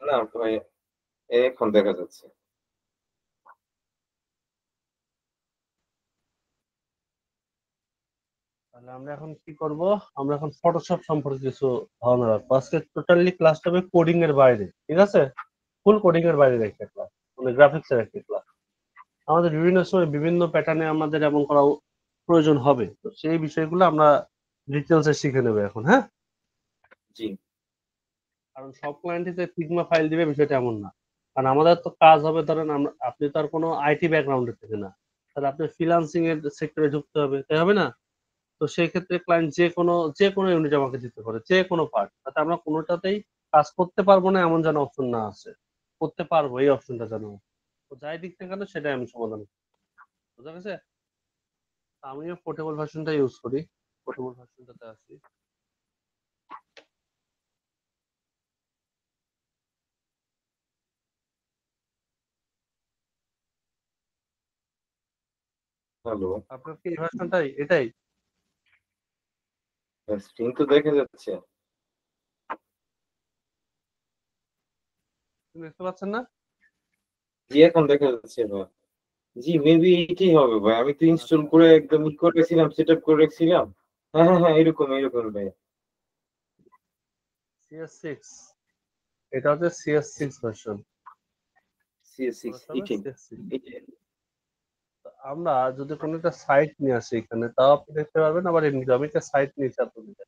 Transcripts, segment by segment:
না ভাই, এখন দেখা যাচ্ছে। তাহলে আমরা এখন কি করব? আমরা এখন ফটোশপ সম্পর্কে কিছু ধারণা রাখবো। আজকে টোটালি ক্লাসটা হবে কোডিং এর বাইরে, ঠিক আছে? ফুল কোডিং এর বাইরে একটা ক্লাস, মানে গ্রাফিক্স এর একটা ক্লাস। আমাদের বিভিন্ন সময় বিভিন্ন প্যাটার্নে আমাদের এমন করা প্রয়োজন হবে, তো সেই বিষয়গুলো আমরা ডিটেলসে শিখে নেবো এখন, হ্যাঁ? জি। কারণ সব ক্লায়েন্টই যে ফিগমা ফাইল দিবে বিষয়টা এমন না। কারণ আমাদের তো কাজ হবে, ধরেন আমরা, আপনি তো আর কোনো আইটি ব্যাকগ্রাউন্ডের থেকে না, তাহলে আপনি ফ্রিল্যান্সিং এর সেক্টরে ঢুকতে হবে, তাই হবে না? তো সেই ক্ষেত্রে ক্লায়েন্ট যে কোনো ইউনিট আমাকে দিতে পারে, যে কোনো পার্ট, তাতে আমরা কোনোটাতেই কাজ করতে পারবো না এমন যেন অপশন না আছে। করতে পারবো এই অপশনটা যেন আছে। তো যাই দিক থেকে কেন সেটাই আমি সমাধান করবো। বুঝা গেছে? আমিও পোর্টেবল ভার্সনটা ইউজ করি, পোর্টেবল ভার্সনটাতে আছি। হ্যালো। আপনার কি এই ভার্সনটাই এটাই? স্ক্রিন তো দেখা যাচ্ছে। আপনি দেখতে পাচ্ছেন না? জি, এখন দেখা যাচ্ছে ভাই। জি, মেবি এটাই হবে ভাই। আমি তো ইনস্টল আচ্ছা, করে একদম করে রেখেছিলাম, সেটআপ করে রেখেছিলাম। হ্যাঁ, হ্যাঁ, হ্যাঁ, এরকম ভাই। CS6, এটা হচ্ছে জি, CS6 ভার্সন। CS6 ফটোশপে এটাই। CS6। এটাই। আমরা যদি কোনো একটা সাইট নিয়ে আসি এখানে, তাও আপনি দেখতে পারবেন। আবার এমনি আমি একটা সাইট নিয়েছি আপনাদের,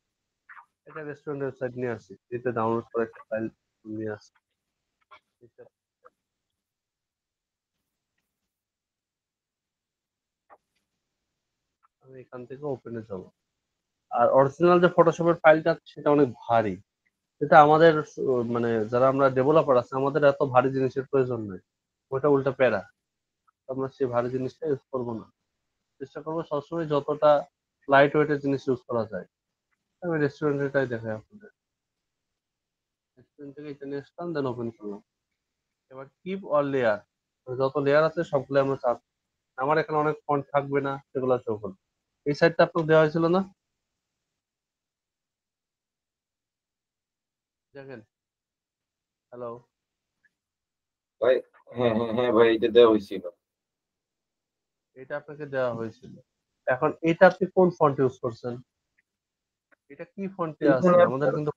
এটা রেস্টুরেন্ট ওয়েবসাইট নিয়ে আসি, যেটা ডাউনলোড করে একটা ফাইল নিয়ে আসি। এটা আমি এখান থেকে ওপেনে যাব। আর অরিজিনাল যে ফটোশপের ফাইলটা আছে সেটা অনেক ভারী। এটা আমাদের মানে যারা আমরা ডেভেলপার আছে, আমাদের এত ভারী জিনিসের প্রয়োজন নেই। ওটা উল্টা প্যারা। তো আমরা সেই ভারী জিনিসটা ইউজ করবো না। চেষ্টা করবো সবসময় যতটা লাইট ওয়েটের জিনিস ইউজ করা যায়। আমি রেস্টুরেন্টেরটাই দেখাই আপনাদের। রেস্টুরেন্ট থেকে এটা নিয়ে আসলাম, দেন ওপেন করলাম। এবার কিপ অল লেয়ার, যত লেয়ার আছে সবগুলো আমরা চাপ। আমার এখানে অনেক ফন্ট থাকবে না, সেগুলো শো করবে। এই সাইডটা আপনাকে দেওয়া হয়েছিল না? দেখেন। হ্যালো। ভাই, হ্যাঁ, হ্যাঁ, হ্যাঁ ভাই, এটা দেওয়া হয়েছিল। এটা আপনাকে দেওয়া হয়েছিল। এখন এটা আপনি কোন ফন্ট ইউজ করছেন? এটা কি ফন্টে আছে এইখানে আমাদের আপনার কিন্তু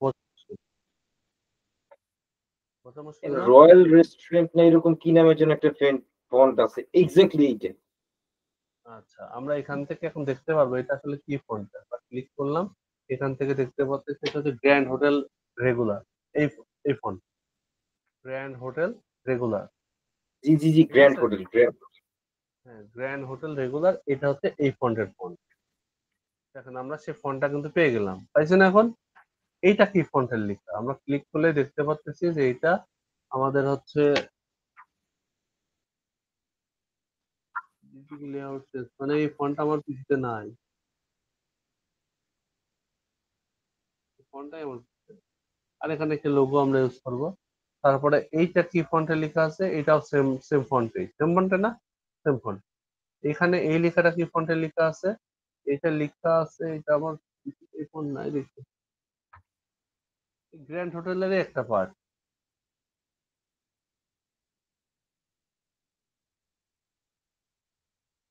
বোঝা মুশকিল না? রয়্যাল রেস্টুরেন্ট না এরকম কি নামের জন্য একটা ফন্ট আছে। এক্সাক্টলি এইটা। আচ্ছা, আমরা এখান থেকে এখন দেখতে পারবো এটা আসলে কি ফন্ট। ক্লিক করলাম, এখান থেকে দেখতে পাচ্ছি সেটা হচ্ছে গ্র্যান্ড হোটেল রেগুলার। এই এই ফন্ট, গ্র্যান্ড হোটেল রেগুলার। জি, জি, জি, ঠিক গ্র্যান্ড আছে? Hotel, grand. হ্যাঁ, গ্র্যান্ড হোটেল রেগুলার, এটা হচ্ছে এই ফন্টের ফন্ট। দেখেন আমরা সেই ফন্টটা কিন্তু পেয়ে গেলাম, পাইছেন এখন? এইটা কি ফন্টের লেখা? আমরা ক্লিক করলে দেখতে পাচ্ছি যে এটা আমাদের হচ্ছে লেআউট, মানে এই ফন্ট আমার পিসিতে নাই। ফন্টটাই আমার PC তে নাই। আর এখানে একটা লোগো আমরা ইউজ করব। তারপরে এইটা কি ফন্টে লেখা আছে? এটাও সেম সেম ফন্টে, সেম ফন্টে না? Same font. এখানে এই লেখাটা কি ফন্টে লেখা আছে? এটা লেখা আছে, এটা আমার এই ফন্ট নাই দেখতে। গ্র্যান্ড হোটেলের একটা পার্ট।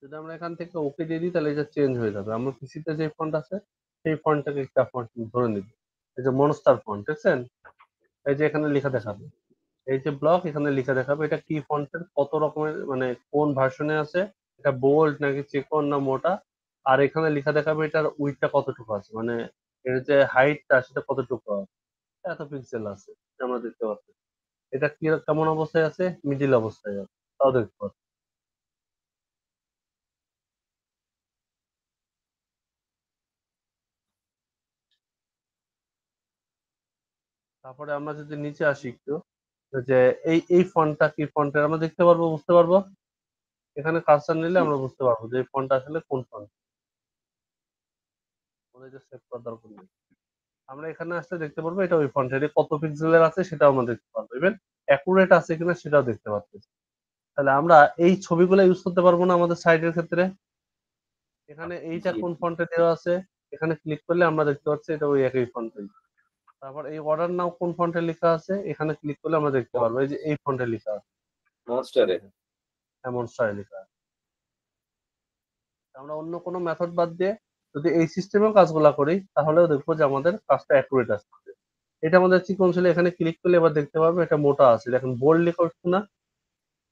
যদি আমরা এখান থেকে ওকে দিয়ে দিই তাহলে এটা চেঞ্জ হয়ে যাবে। আমার পিসিতে যে ফন্ট আছে সেই ফন্টটাকে একটা ফন্ট ধরে নিব। এই যে মনস্টার ফন্ট দেখছেন? এই যে এখানে লেখা দেখাবে, এই যে ব্লক এখানে লেখা দেখাবে এটা কি ফন্টের, কত রকমের, মানে কোন ভার্সনে আছে, এটা বোল্ড নাকি চিকন না মোটা। আর এখানে লেখা দেখাবে এটার উইডথটা কতটুকু আছে, মানে এর যে হাইটটা সেটা কতটুকু আছে, এত পিক্সেল আছে আমরা দেখতে পাচ্ছি। এটা কি কেমন অবস্থায় আছে? মিডিল অবস্থায় আছে, তাও দেখতে পাচ্ছি। তারপরে আমরা যদি নিচে আসি একটু, যে এই ফন্টটা কি ফন্টের আমরা দেখতে পারবো, বুঝতে পারবো। এখানে কার্সর নিলে জি, আমরা বুঝতে পারবো যে এই ফন্টটা আসলে কোন ফন্ট। ওদের যে সেভ করার দরকার নেই। আমরা এখানে আসলে দেখতে পারবো এটা ওই ফন্টের, কত পিক্সেলের আছে সেটাও আমরা দেখতে পারবো, ইভেন অ্যাকুরেট আছে কিনা সেটাও দেখতে পাচ্ছি। তাহলে আমরা এই ছবিগুলো ইউজ করতে পারবো না আমাদের সাইটের ক্ষেত্রে? এখানে এইটা জি, কোন ফন্টে দেওয়া আছে, এখানে ক্লিক করলে আমরা দেখতে পাচ্ছি এটা ওই একই ফন্টে। তারপর এই অর্ডার নাও কোন ফন্টে লেখা আছে এখানে ক্লিক করলে আমরা দেখতে পারবো এই যে এই ফন্টে লেখা আছে মনস্টারে। এমন স্টাইল লেখা আছে। আমরা অন্য কোনো মেথড বাদ দিয়ে যদি এই সিস্টেমেও কাজগুলা করি তাহলেও দেখবো যে আমাদের কাজটা অ্যাকুরেট আসছে। এটা আমাদের চিকন ছিল এখানে ক্লিক করলে এবার দেখতে পারবো এটা মোটা আছে দেখেন বোল্ড লেখা উঠছে না।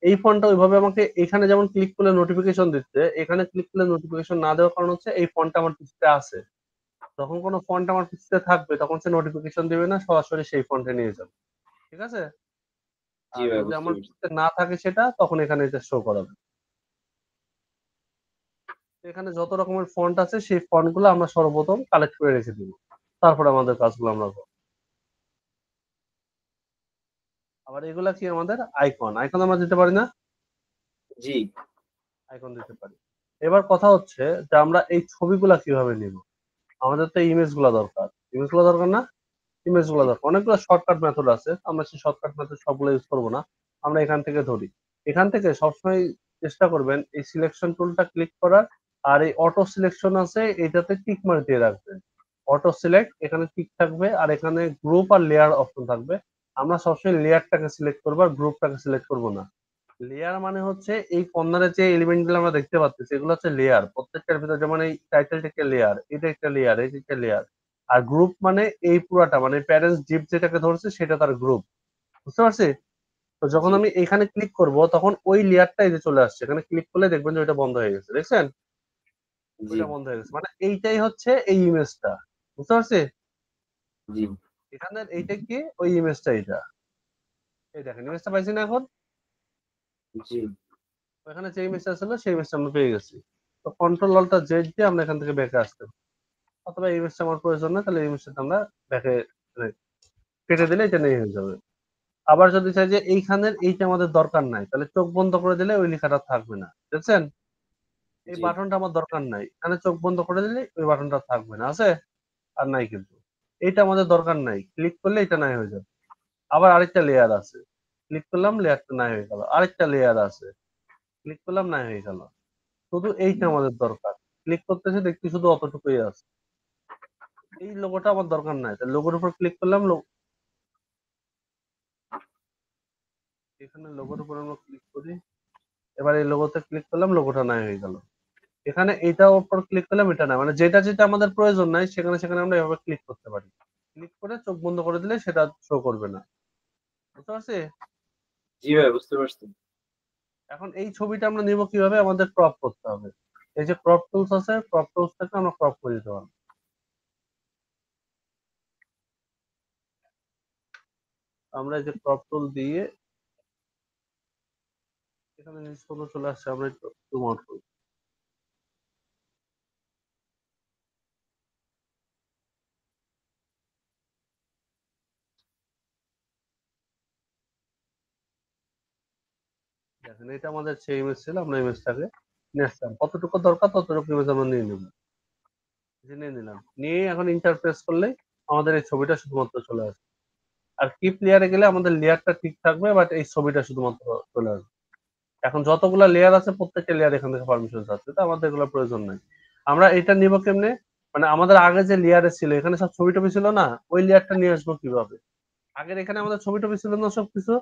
এই ফন্টটা ওইভাবে আমাকে এখানে যেমন ক্লিক করলে নোটিফিকেশন দিচ্ছে এখানে ক্লিক করলে নোটিফিকেশন না দেওয়ার কারণ হচ্ছে এই ফন্টটা আমার পিছনে আছে। যখন কোনো ফন্ট আমার পিছনে থাকবে তখন সে নোটিফিকেশন দিবে না সরাসরি সেই ফন্টে নিয়ে যাবে। ঠিক আছে? জি আর ভাই, যদি বুঝতে আমার পারছি। পিছনে না থাকে সেটা তখন এখানে এটা শো করাবে। এখানে যত রকমের ফন্ট আছে সেই ফন্ট গুলো আমরা সর্বপ্রথম কালেক্ট করে রেখে দিব। তারপরে আমাদের কাজগুলো আমরা করব। আবার এগুলা কি আমাদের আইকন আইকন আমরা দিতে পারি না? জি আইকন দিতে পারি। এবার কথা হচ্ছে যে আমরা এই ছবিগুলা কিভাবে নিব? আমাদের তো ইমেজ গুলা দরকার। ইমেজ গুলা দরকার না? ইমেজ গুলা জি দরকার। অনেকগুলো শর্টকাট মেথড আছে। আমরা সেই শর্টকাট মেথড সবগুলো ইউজ করব না। আমরা এখান থেকে ধরি। এখান থেকে সবসময় চেষ্টা করবেন এই সিলেকশন টুলটা ক্লিক করার আর এই অটো সিলেকশন আছে এটাতে টিক মার্ক দিয়ে রাখবেন। অটো সিলেক্ট এখানে টিক থাকবে আর এখানে গ্রুপ আর লেয়ার অপশন থাকবে। আমরা সবসময় লেয়ারটাকে সিলেক্ট করব আর গ্রুপটাকে সিলেক্ট করব না। লেয়ার মানে হচ্ছে এই কর্নারে যে এলিমেন্ট গুলো আমরা দেখতে পাচ্ছি এগুলো হচ্ছে লেয়ার প্রত্যেকটার ভিতরে যেমন এই টাইটেলটা একটা লেয়ার এটা একটা লেয়ার এটা একটা লেয়ার আর গ্রুপ মানে এই পুরাটা মানে প্যারেন্টস জিপ যেটাকে ধরছে সেটা তার গ্রুপ বুঝতে পারছি তো যখন জি আমি এখানে ক্লিক করব তখন ওই লেয়ারটা এই যে চলে আসছে এখানে ক্লিক করলে দেখবেন যে ওইটা বন্ধ হয়ে গেছে দেখছেন জি ওইটা বন্ধ হয়ে গেছে মানে এইটাই হচ্ছে এই ইমেজটা বুঝতে পারছি জি এখানে এইটা কি ওই ইমেজটা এটা এই দেখেন ইমেজটা পাইছি না এখন জি এখানে যে ইমেজটা ছিল সেই ইমেজটা আমরা পেয়ে গেছি তো কন্ট্রোল অল্টার জেড দিয়ে আমরা এখান থেকে ব্যাকে আসতে পারি। অথবা এই ইমেজটা আমার প্রয়োজন না তাহলে এই ইমেজটা আমরা ব্যাকে কেটে দিলে এটা নিয়ে হয়ে যাবে আবার যদি চাই যে এইখানের এইটা আমাদের দরকার নাই তাহলে চোখ বন্ধ করে দিলে ওই লেখাটা থাকবে না বুঝছেন এই জি বাটনটা আমার দরকার নাই এখানে চোখ বন্ধ করে দিলে ওই বাটনটা থাকবে না আছে আর নাই কিন্তু এইটা আমাদের দরকার নাই ক্লিক করলে এটা নাই হয়ে যাবে আবার আরেকটা লেয়ার আছে ক্লিক করলাম লেয়ারটা নাই হয়ে গেল আরেকটা লেয়ার আছে ক্লিক করলাম নাই হয়ে গেল শুধু এইটা আমাদের দরকার ক্লিক করতেছে দেখতে শুধু অতটুকুই আছে এই লোগোটা আমার দরকার নাই লোগোর উপর ক্লিক করলাম এখানে লোগোর উপর আমরা ক্লিক করি এবার এই লোগোতে ক্লিক করলাম লোগোটা নাই হয়ে গেল এখানে এটার উপর ক্লিক করলাম এটা না মানে যেটা যেটা আমাদের প্রয়োজন নাই সেখানে সেখানে আমরা এভাবে ক্লিক করতে পারি ক্লিক করে চোখ বন্ধ করে দিলে সেটা শো করবে না বুঝতে পারছি জি ভাই, বুঝতে পারছি। এখন এই ছবিটা আমরা নিব কিভাবে আমাদের ক্রপ করতে হবে এই যে ক্রপ টুলস আছে ক্রপ টুলস থেকে আমরা ক্রপ করে দিতে পারবো আমরা এই যে ক্রপ টুল দিয়ে এখানে নিচ পর্যন্ত চলে আসছে আমরা একটু জুম আউট করি দেখেন এটা আমাদের সেই ইমেজ ছিল আমরা ইমেজটাকে নিয়ে আসলাম কতটুকু দরকার ততটুকু ইমেজ আমরা নিয়ে নেব যে নিয়ে নিলাম নিয়ে এখন ইন্টারপ্রেস করলে আমাদের এই ছবিটা শুধুমাত্র চলে আসবে আর কিপ লেয়ারে গেলে আমাদের লেয়ারটা ঠিক থাকবে বাট এই ছবিটা শুধুমাত্র চলে আসবে এখন যতগুলা লেয়ার আছে প্রত্যেকটা লেয়ার এখান থেকে পারমিশন চাচ্ছে তো আমাদের এগুলো প্রয়োজন নাই আমরা এটা নিব কেমনে মানে আমাদের আগে যে লেয়ারে ছিল এখানে সব ছবি টবি ছিল না ওই লেয়ারটা নিয়ে আসবো কিভাবে আগের এখানে আমাদের ছবি টবি ছিল না সব কিছু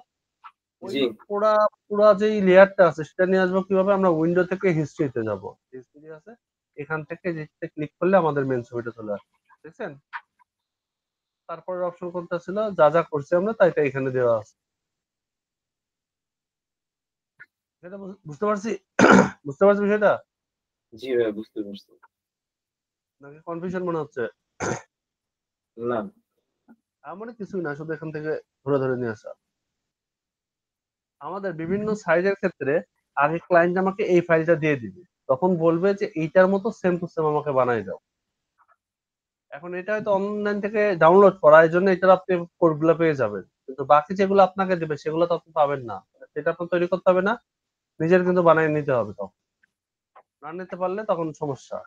ওই জি পুরা পুরা যেই লেয়ারটা আছে সেটা নিয়ে আসবো কিভাবে আমরা উইন্ডো থেকে হিস্ট্রিতে যাব হিস্ট্রি আছে এখান থেকে যেতে ক্লিক করলে আমাদের মেন ছবিটা চলে আসবে দেখছেন তারপরের অপশন কোনটা ছিল যা যা করছি আমরা তাই তাই এখানে দেওয়া আছে এটা বুঝতে পারছি বুঝতে পারছি বিষয়টা জি ভাই, বুঝতে পারছি। নাকি কনফিউশন মনে হচ্ছে না। আমার কিছুই না শুধু এখান থেকে ধরে ধরে নিয়ে আসা আমাদের বিভিন্ন সাইজের ক্ষেত্রে আগে ক্লায়েন্ট আমাকে এই ফাইলটা দিয়ে দিবে তখন বলবে যে এইটার মতো সেম টু সেম আমাকে বানাই দাও এখন এটা হয়তো অনলাইন থেকে ডাউনলোড করা এই জন্য এটার আপনি কোডগুলো পেয়ে যাবেন কিন্তু বাকি যেগুলো আপনাকে দেবে সেগুলো তো আপনি পাবেন না সেটা আপনার তৈরি করতে হবে না নিজের কিন্তু বানিয়ে নিতে হবে তখন না নিতে পারলে তখন সমস্যা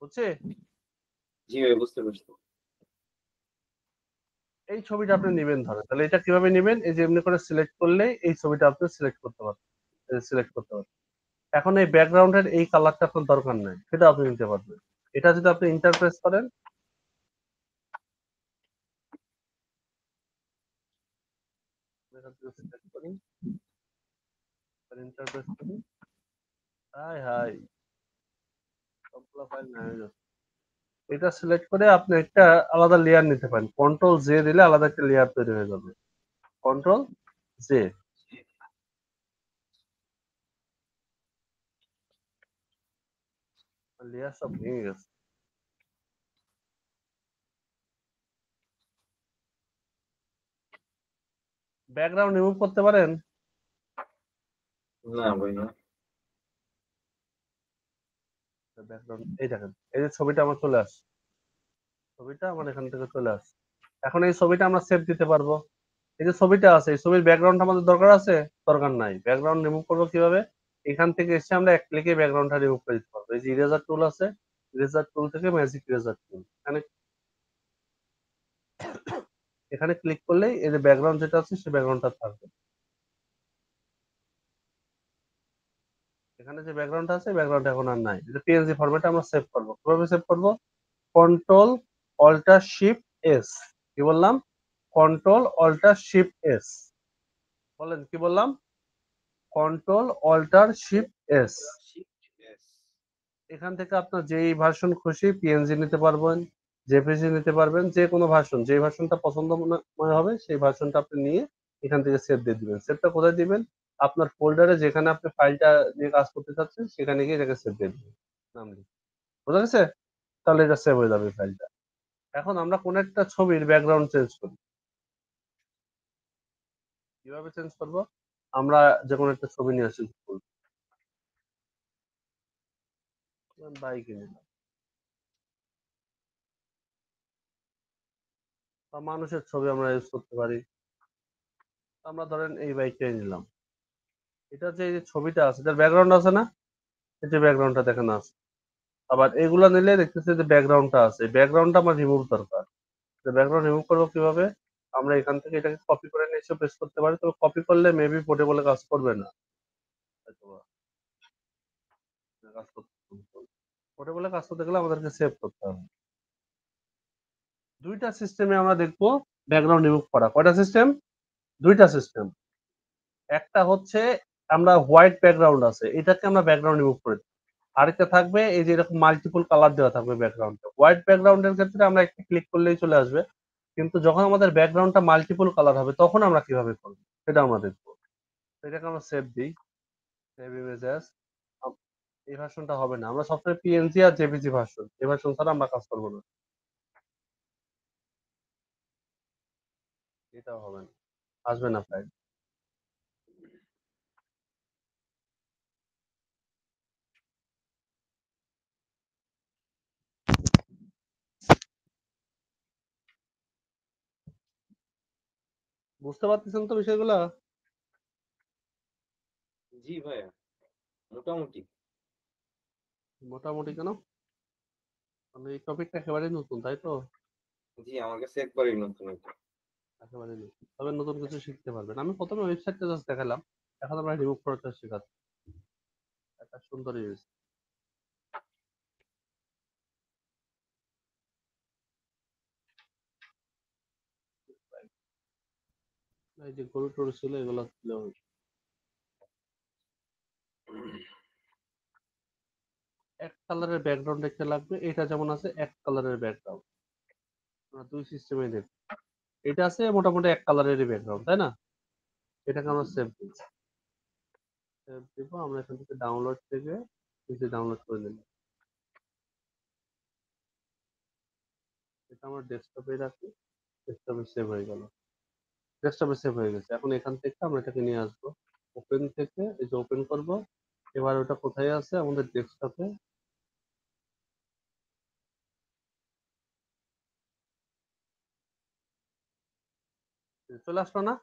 বুঝছি জি ভাই, বুঝতে পারছি। এই ছবিটা আপনি নেবেন ধরেন তাহলে এটা কিভাবে নেবেন এই যে এমনি করে সিলেক্ট করলে এই ছবিটা আপনি সিলেক্ট করতে পারবেন সিলেক্ট করতে পারবেন এখন এই ব্যাকগ্রাউন্ডের এই কালারটা আপনার দরকার নাই সেটা আপনি নিতে পারবেন এটা যদি আপনি ইন্টারপ্রেস করেন এখান থেকে সিলেক্ট করি, এন্টার প্রেস করি। হাই হাই, সবগুলো ফাইল নাই হয়ে যাচ্ছে। এটা সিলেক্ট করে আপনি একটা আলাদা লেয়ার নিতে পারেন। কন্ট্রোল জে দিলে আলাদা একটা লেয়ার তৈরি হয়ে যাবে। কন্ট্রোল জে, লেয়ার সব ভেঙে গেছে। ব্যাকগ্রাউন্ড রিমুভ করতে পারেন? না ভাইয়া। ব্যাকগ্রাউন্ড এই দেখেন, এই যে ছবিটা আমার চলে আসছে, ছবিটা আমার এখান থেকে চলে আসছে। এখন এই ছবিটা আমরা সেভ দিতে পারবো। এই যে ছবিটা আছে, এই ছবির ব্যাকগ্রাউন্ড আমাদের দরকার আছে? দরকার নাই। ব্যাকগ্রাউন্ড রিমুভ করবো কিভাবে? এখান থেকে এসে আমরা এক ক্লিকে ব্যাকগ্রাউন্ডটা রিমুভ করে দিতে পারবো। এই যে ইরেজার টুল আছে, ইরেজার টুল থেকে ম্যাজিক ইরেজার টুল, এখানে ক্লিক করলেই এই যে ব্যাকগ্রাউন্ড যেটা আছে সেই ব্যাকগ্রাউন্ডটা থাকবে। এখানে যে ব্যাকগ্রাউন্ড আছে ব্যাকগ্রাউন্ড এখন আর নাই। এটা পিএনজি ফরম্যাটে আমরা সেভ করবো। কিভাবে সেভ করবো? Control alt shift S. কি বললাম? Control alt shift S. বলেন কি বললাম? Control alt shift S. এখান থেকে আপনার যেই ভার্সন খুশি পিএনজি নিতে পারবেন, জেপিজি নিতে পারবেন, যে কোনো ভার্সন, যে ভার্সনটা পছন্দ মনে হবে সেই ভার্সনটা আপনি নিয়ে এখান থেকে সেভ দিয়ে দিবেন। সেভটা কোথায় দিবেন? আপনার ফোল্ডারে যেখানে আপনি ফাইলটা নিয়ে কাজ করতে চাচ্ছেন সেখানে গিয়ে এটাকে সেভ দিয়ে দিবেন নাম লিখে। বোঝা গেছে? তাহলে এটা সেভ হয়ে যাবে ফাইলটা। এখন আমরা কোন একটা ছবির ব্যাকগ্রাউন্ড চেঞ্জ করি। কিভাবে চেঞ্জ করব? আমরা যে কোনো একটা ছবি নিয়ে আসি, বাইক নিলাম বা মানুষের ছবি আমরা ইউজ করতে পারি। আমরা ধরেন এই বাইকটাই নিলাম। এটা যে ছবিটা আছে এটার ব্যাকগ্রাউন্ড আছে না? এই যে ব্যাকগ্রাউন্ডটা দেখেন আছে। আবার এগুলা নিলে দেখতেছি যে ব্যাকগ্রাউন্ডটা আছে, ব্যাকগ্রাউন্ডটা আমার রিমুভ দরকার। ব্যাকগ্রাউন্ড রিমুভ করবো কিভাবে? আমরা এখান থেকে এটাকে কপি করে নিয়ে এসে পেস্ট করতে পারি। তবে কপি করলে মেবি পোর্টেবলে কাজ করবে না, হয়তোবা কাজ করতে। পোর্টেবলে কাজ করতে গেলে আমাদেরকে সেভ করতে হবে। দুইটা সিস্টেমে আমরা দেখবো ব্যাকগ্রাউন্ড রিমুভ করা। কয়টা সিস্টেম? দুইটা সিস্টেম। একটা হচ্ছে আমরা হোয়াইট ব্যাকগ্রাউন্ড আছে এটাকে আমরা ব্যাকগ্রাউন্ড রিমুভ করে দিই। আরেকটা থাকবে এই যে এরকম মাল্টিপল কালার দেওয়া থাকবে ব্যাকগ্রাউন্ডে। হোয়াইট ব্যাকগ্রাউন্ডের ক্ষেত্রে আমরা একটা ক্লিক করলেই চলে আসবে, কিন্তু যখন আমাদের ব্যাকগ্রাউন্ডটা মাল্টিপল কালার হবে তখন আমরা কিভাবে করবো সেটা আমরা দেখবো। এটাকে আমরা সেভ দিই, সেভ ইমেজেস। এই ভার্সনটা হবে না, আমরা সবসময় পিএনজি আর জেপিজি ভার্সন, এই ভার্সন ছাড়া আমরা কাজ করবো না। এটাও হবে না, আসবে না ফাইল। বুঝতে পারতেছেন তো বিষয়গুলা? জি ভাইয়া, মোটামুটি। মোটামুটি কেন? মানে এই টপিকটা একেবারেই নতুন, তাই তো? জি আমার কাছে একবারই নতুন এটা। একেবারেই নতুন, তবে নতুন কিছু শিখতে পারবেন। আমি প্রথমে ওয়েবসাইটটা জাস্ট দেখালাম, এখন আমরা রিমুভ করাটা শেখাচ্ছি। একটা সুন্দর ইউজ। এই যে গরু টরু ছিল এগুলো ছিল। এক কালারের ব্যাকগ্রাউন্ড একটা লাগবে, এটা যেমন আছে এক কালারের ব্যাকগ্রাউন্ড। আমরা দুই সিস্টেমে দেব। এটা আছে মোটামুটি এক কালারেরই ব্যাকগ্রাউন্ড, তাই না? এটাকে আমরা সেভ দিই। সেভ দিব, আমরা এখান থেকে ডাউনলোড থেকে নিচে ডাউনলোড করে নিলাম। এটা আমরা ডেস্কটপে রাখি, ডেস্কটপে সেভ হয়ে গেল। ডেস্কটপে সেভ হয়ে গেছে। এখন এখান থেকে আমরা এটাকে নিয়ে আসবো ওপেন থেকে, এই যে ওপেন করব। এবার ওটা কোথায় আছে? আমাদের ডেস্কটপে। চলে আসলো না?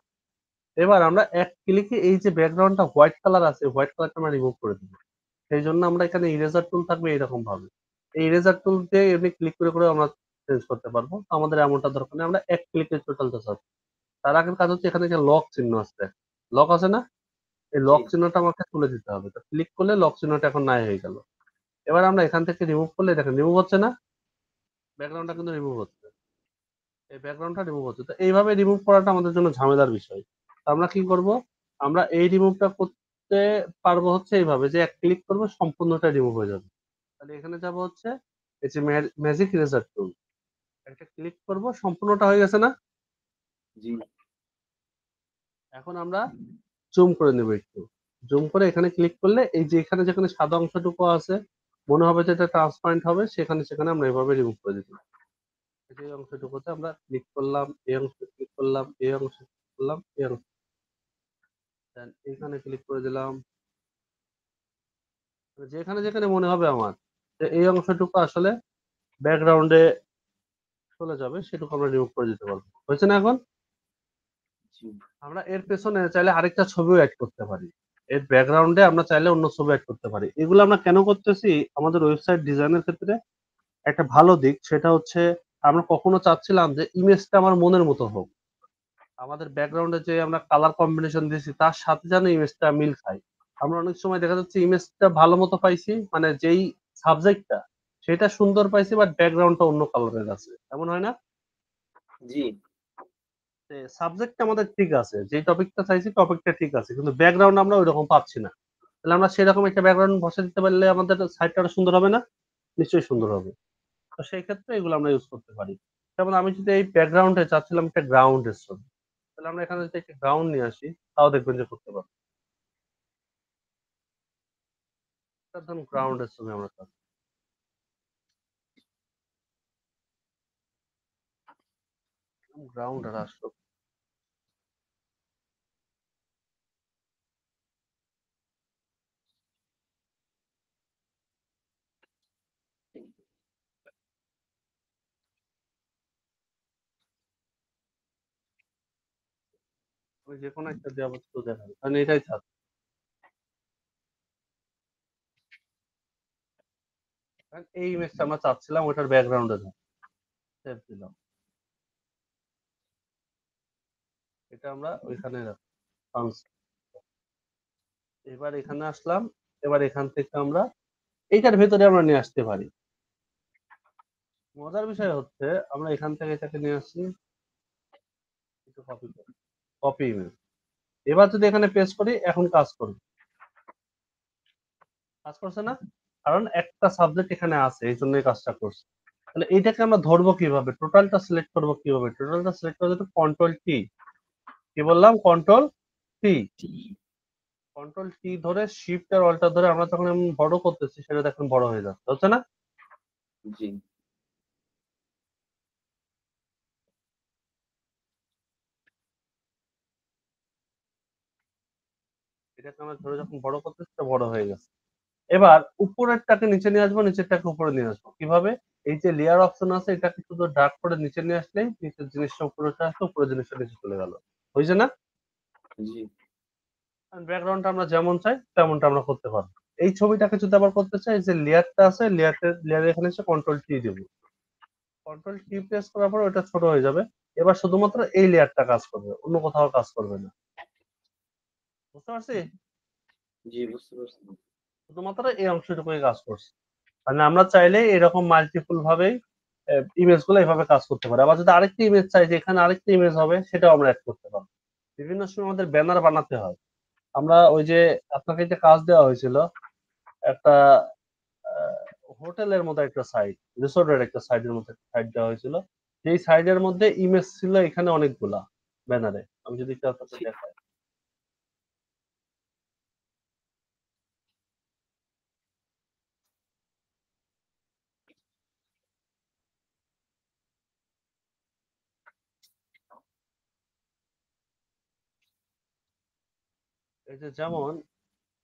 এবার আমরা এক ক্লিকে এই যে ব্যাকগ্রাউন্ডটা হোয়াইট কালার আছে হোয়াইট কালারটা আমরা রিমুভ করে দিব। সেই জন্য আমরা এখানে ইরেজার টুল থাকবে এরকম ভাবে। এই ইরেজার টুল দিয়ে এমনি ক্লিক করে করে আমরা চেঞ্জ করতে পারবো। তো আমাদের এমনটা দরকার নেই, আমরা এক ক্লিকে টোটালটা চাচ্ছি। তার আগের কাজ হচ্ছে এখানে যে লক চিহ্ন আছে, লক আছে না? এই জি লক চিহ্নটা আমাকে তুলে দিতে হবে। তো ক্লিক করলে লক চিহ্নটা এখন নাই হয়ে গেল। এবার আমরা এখান থেকে রিমুভ করলে দেখেন রিমুভ হচ্ছে না? ব্যাকগ্রাউন্ডটা কিন্তু রিমুভ হচ্ছে। এই ব্যাকগ্রাউন্ডটা রিমুভ হচ্ছে। তো এইভাবে রিমুভ করাটা আমাদের জন্য ঝামেলার বিষয়। আমরা কি করব, আমরা এই রিমুভটা করতে পারবো হচ্ছে এইভাবে যে এক ক্লিক করবো সম্পূর্ণটা রিমুভ হয়ে যাবে। তাহলে এখানে যাব হচ্ছে এই যে ম্যাজিক ইরেজার টুল, একটা ক্লিক করব সম্পূর্ণটা হয়ে গেছে না। জি এখন আমরা জুম করে নেব, একটু জুম করে এখানে ক্লিক করলে এই যে এখানে যেখানে সাদা অংশটুকু আছে মনে হবে যে এটা ট্রান্সপারেন্ট হবে, সেখানে আমরা এভাবে রিমুভ করে দিতে পারি। এই অংশটুকুতে আমরা ক্লিক করলাম, এই অংশে ক্লিক করলাম, এই অংশে ক্লিক করলাম, এই অংশ দেন এখানে ক্লিক করে দিলাম। যেখানে যেখানে মনে হবে আমার যে এই অংশটুকু আসলে ব্যাকগ্রাউন্ডে চলে যাবে সেটুকু আমরা রিমুভ করে দিতে পারবো। হয়েছে না এখন? জি আমরা এর পেছনে চাইলে আরেকটা ছবিও অ্যাড করতে পারি, এর ব্যাকগ্রাউন্ডে আমরা চাইলে অন্য ছবি অ্যাড করতে পারি। এগুলো আমরা কেন করতেছি, আমাদের ওয়েবসাইট ডিজাইনের ক্ষেত্রে একটা ভালো দিক সেটা হচ্ছে আমরা কখনো চাচ্ছিলাম যে ইমেজটা আমার মনের মতো হোক, আমাদের ব্যাকগ্রাউন্ডে যে আমরা কালার কম্বিনেশন দিয়েছি তার সাথে যেন ইমেজটা মিল খায়। আমরা অনেক সময় দেখা যাচ্ছে ইমেজটা ভালো মতো পাইছি, মানে যেই সাবজেক্টটা সেটা সুন্দর পাইছি বাট ব্যাকগ্রাউন্ডটা অন্য কালারের আছে, এমন হয় না? জি সাবজেক্ট আমাদের ঠিক আছে, যে টপিকটা চাইছি টপিকটা ঠিক আছে, কিন্তু ব্যাকগ্রাউন্ড আমরা ওই রকম পাচ্ছি না। তাহলে আমরা সেরকম একটা ব্যাকগ্রাউন্ড বসে দিতে পারলে আমাদের সাইটটা আরো সুন্দর হবে না? নিশ্চয়ই সুন্দর হবে। তো সেই ক্ষেত্রে এগুলো আমরা ইউজ করতে পারি। যেমন আমি যদি এই ব্যাকগ্রাউন্ডে চাচ্ছিলাম একটা গ্রাউন্ডের ছবি, তাহলে আমরা এখানে যদি একটা গ্রাউন্ড নিয়ে আসি তাও দেখবেন যে করতে পারবো। ধরুন গ্রাউন্ডের ছবি আমরা চাচ্ছি, গ্রাউন্ড আর আসলো আমি যে কোনো একটা দেওয়া বস্তু দেখাবো, কারণ এটাই চাচ্ছি। কারণ এই ইমেজটা আমরা চাচ্ছিলাম ওটার ব্যাকগ্রাউন্ডে সেভ দিলাম, এটা আমরা ওইখানে রাখলাম। এবার এখানে আসলাম, এবার এখান থেকে আমরা এইটার ভেতরে আমরা নিয়ে আসতে পারি। মজার বিষয় হচ্ছে আমরা এখান থেকে এটাকে নিয়ে আসি, একটু কপি করি, কপি ইমেজ। এবার যদি এখানে পেস্ট করি এখন কাজ করবে, কাজ করছে না? কারণ একটা সাবজেক্ট এখানে আছে এই জন্য এই কাজটা করছে। তাহলে এইটাকে আমরা ধরবো কিভাবে, টোটালটা সিলেক্ট করবো কিভাবে, টোটালটা সিলেক্ট করতে কন্ট্রোল টি, কি বললাম, কন্ট্রোল টি, কন্ট্রোল টি ধরে শিফট আর অল্টার ধরে আমরা যখন এমন বড় করতেছি সেটা দেখুন বড় হয়ে যাচ্ছে, হচ্ছে না? জি এটাকে আমরা ধরে যখন বড় করতেছি সেটা বড় হয়ে গেছে। এবার উপরেরটাকে নিচে নিয়ে আসবো, নিচেরটাকে উপরে নিয়ে আসবো কিভাবে, এই যে লেয়ার অপশন আছে এটাকে শুধু ড্রাগ করে নিচে নিয়ে আসলেই নিচের জিনিসটা উপরে চলে আসলো, উপরের জিনিসটা নিচে চলে গেল, হয়েছে না? জি ব্যাকগ্রাউন্ডটা আমরা যেমন চাই তেমনটা আমরা করতে পারবো। এই ছবিটাকে যদি আবার করতে চাই, যে লেয়ারটা আছে লেয়ারের এখানে এসে কন্ট্রোল টি দেবো, কন্ট্রোল টি প্রেস করার পর ওটা ছোট হয়ে যাবে। এবার শুধুমাত্র এই লেয়ারটা কাজ করবে, অন্য কোথাও কাজ করবে না। বুঝতে পারছি? জি বুঝতে পারছি। শুধুমাত্র এই অংশটুকুই কাজ করছে। মানে আমরা চাইলে এরকম মাল্টিপল ভাবেই ইমেজ গুলো এভাবে কাজ করতে পারি। আবার যদি আরেকটা ইমেজ চাই যে এখানে আরেকটা ইমেজ হবে সেটাও আমরা অ্যাড করতে পারবো। বিভিন্ন সময় আমাদের ব্যানার বানাতে হয়, আমরা ওই যে আপনাকে একটা কাজ দেওয়া হয়েছিল, একটা হোটেলের মতো একটা সাইট, রিসোর্টের একটা সাইডের মতো একটা সাইট দেওয়া হয়েছিল, যেই সাইডের মধ্যে ইমেজ ছিল এখানে অনেকগুলা ব্যানারে। আমি যদি একটু আপনাকে জি দেখাই, এই যে যেমন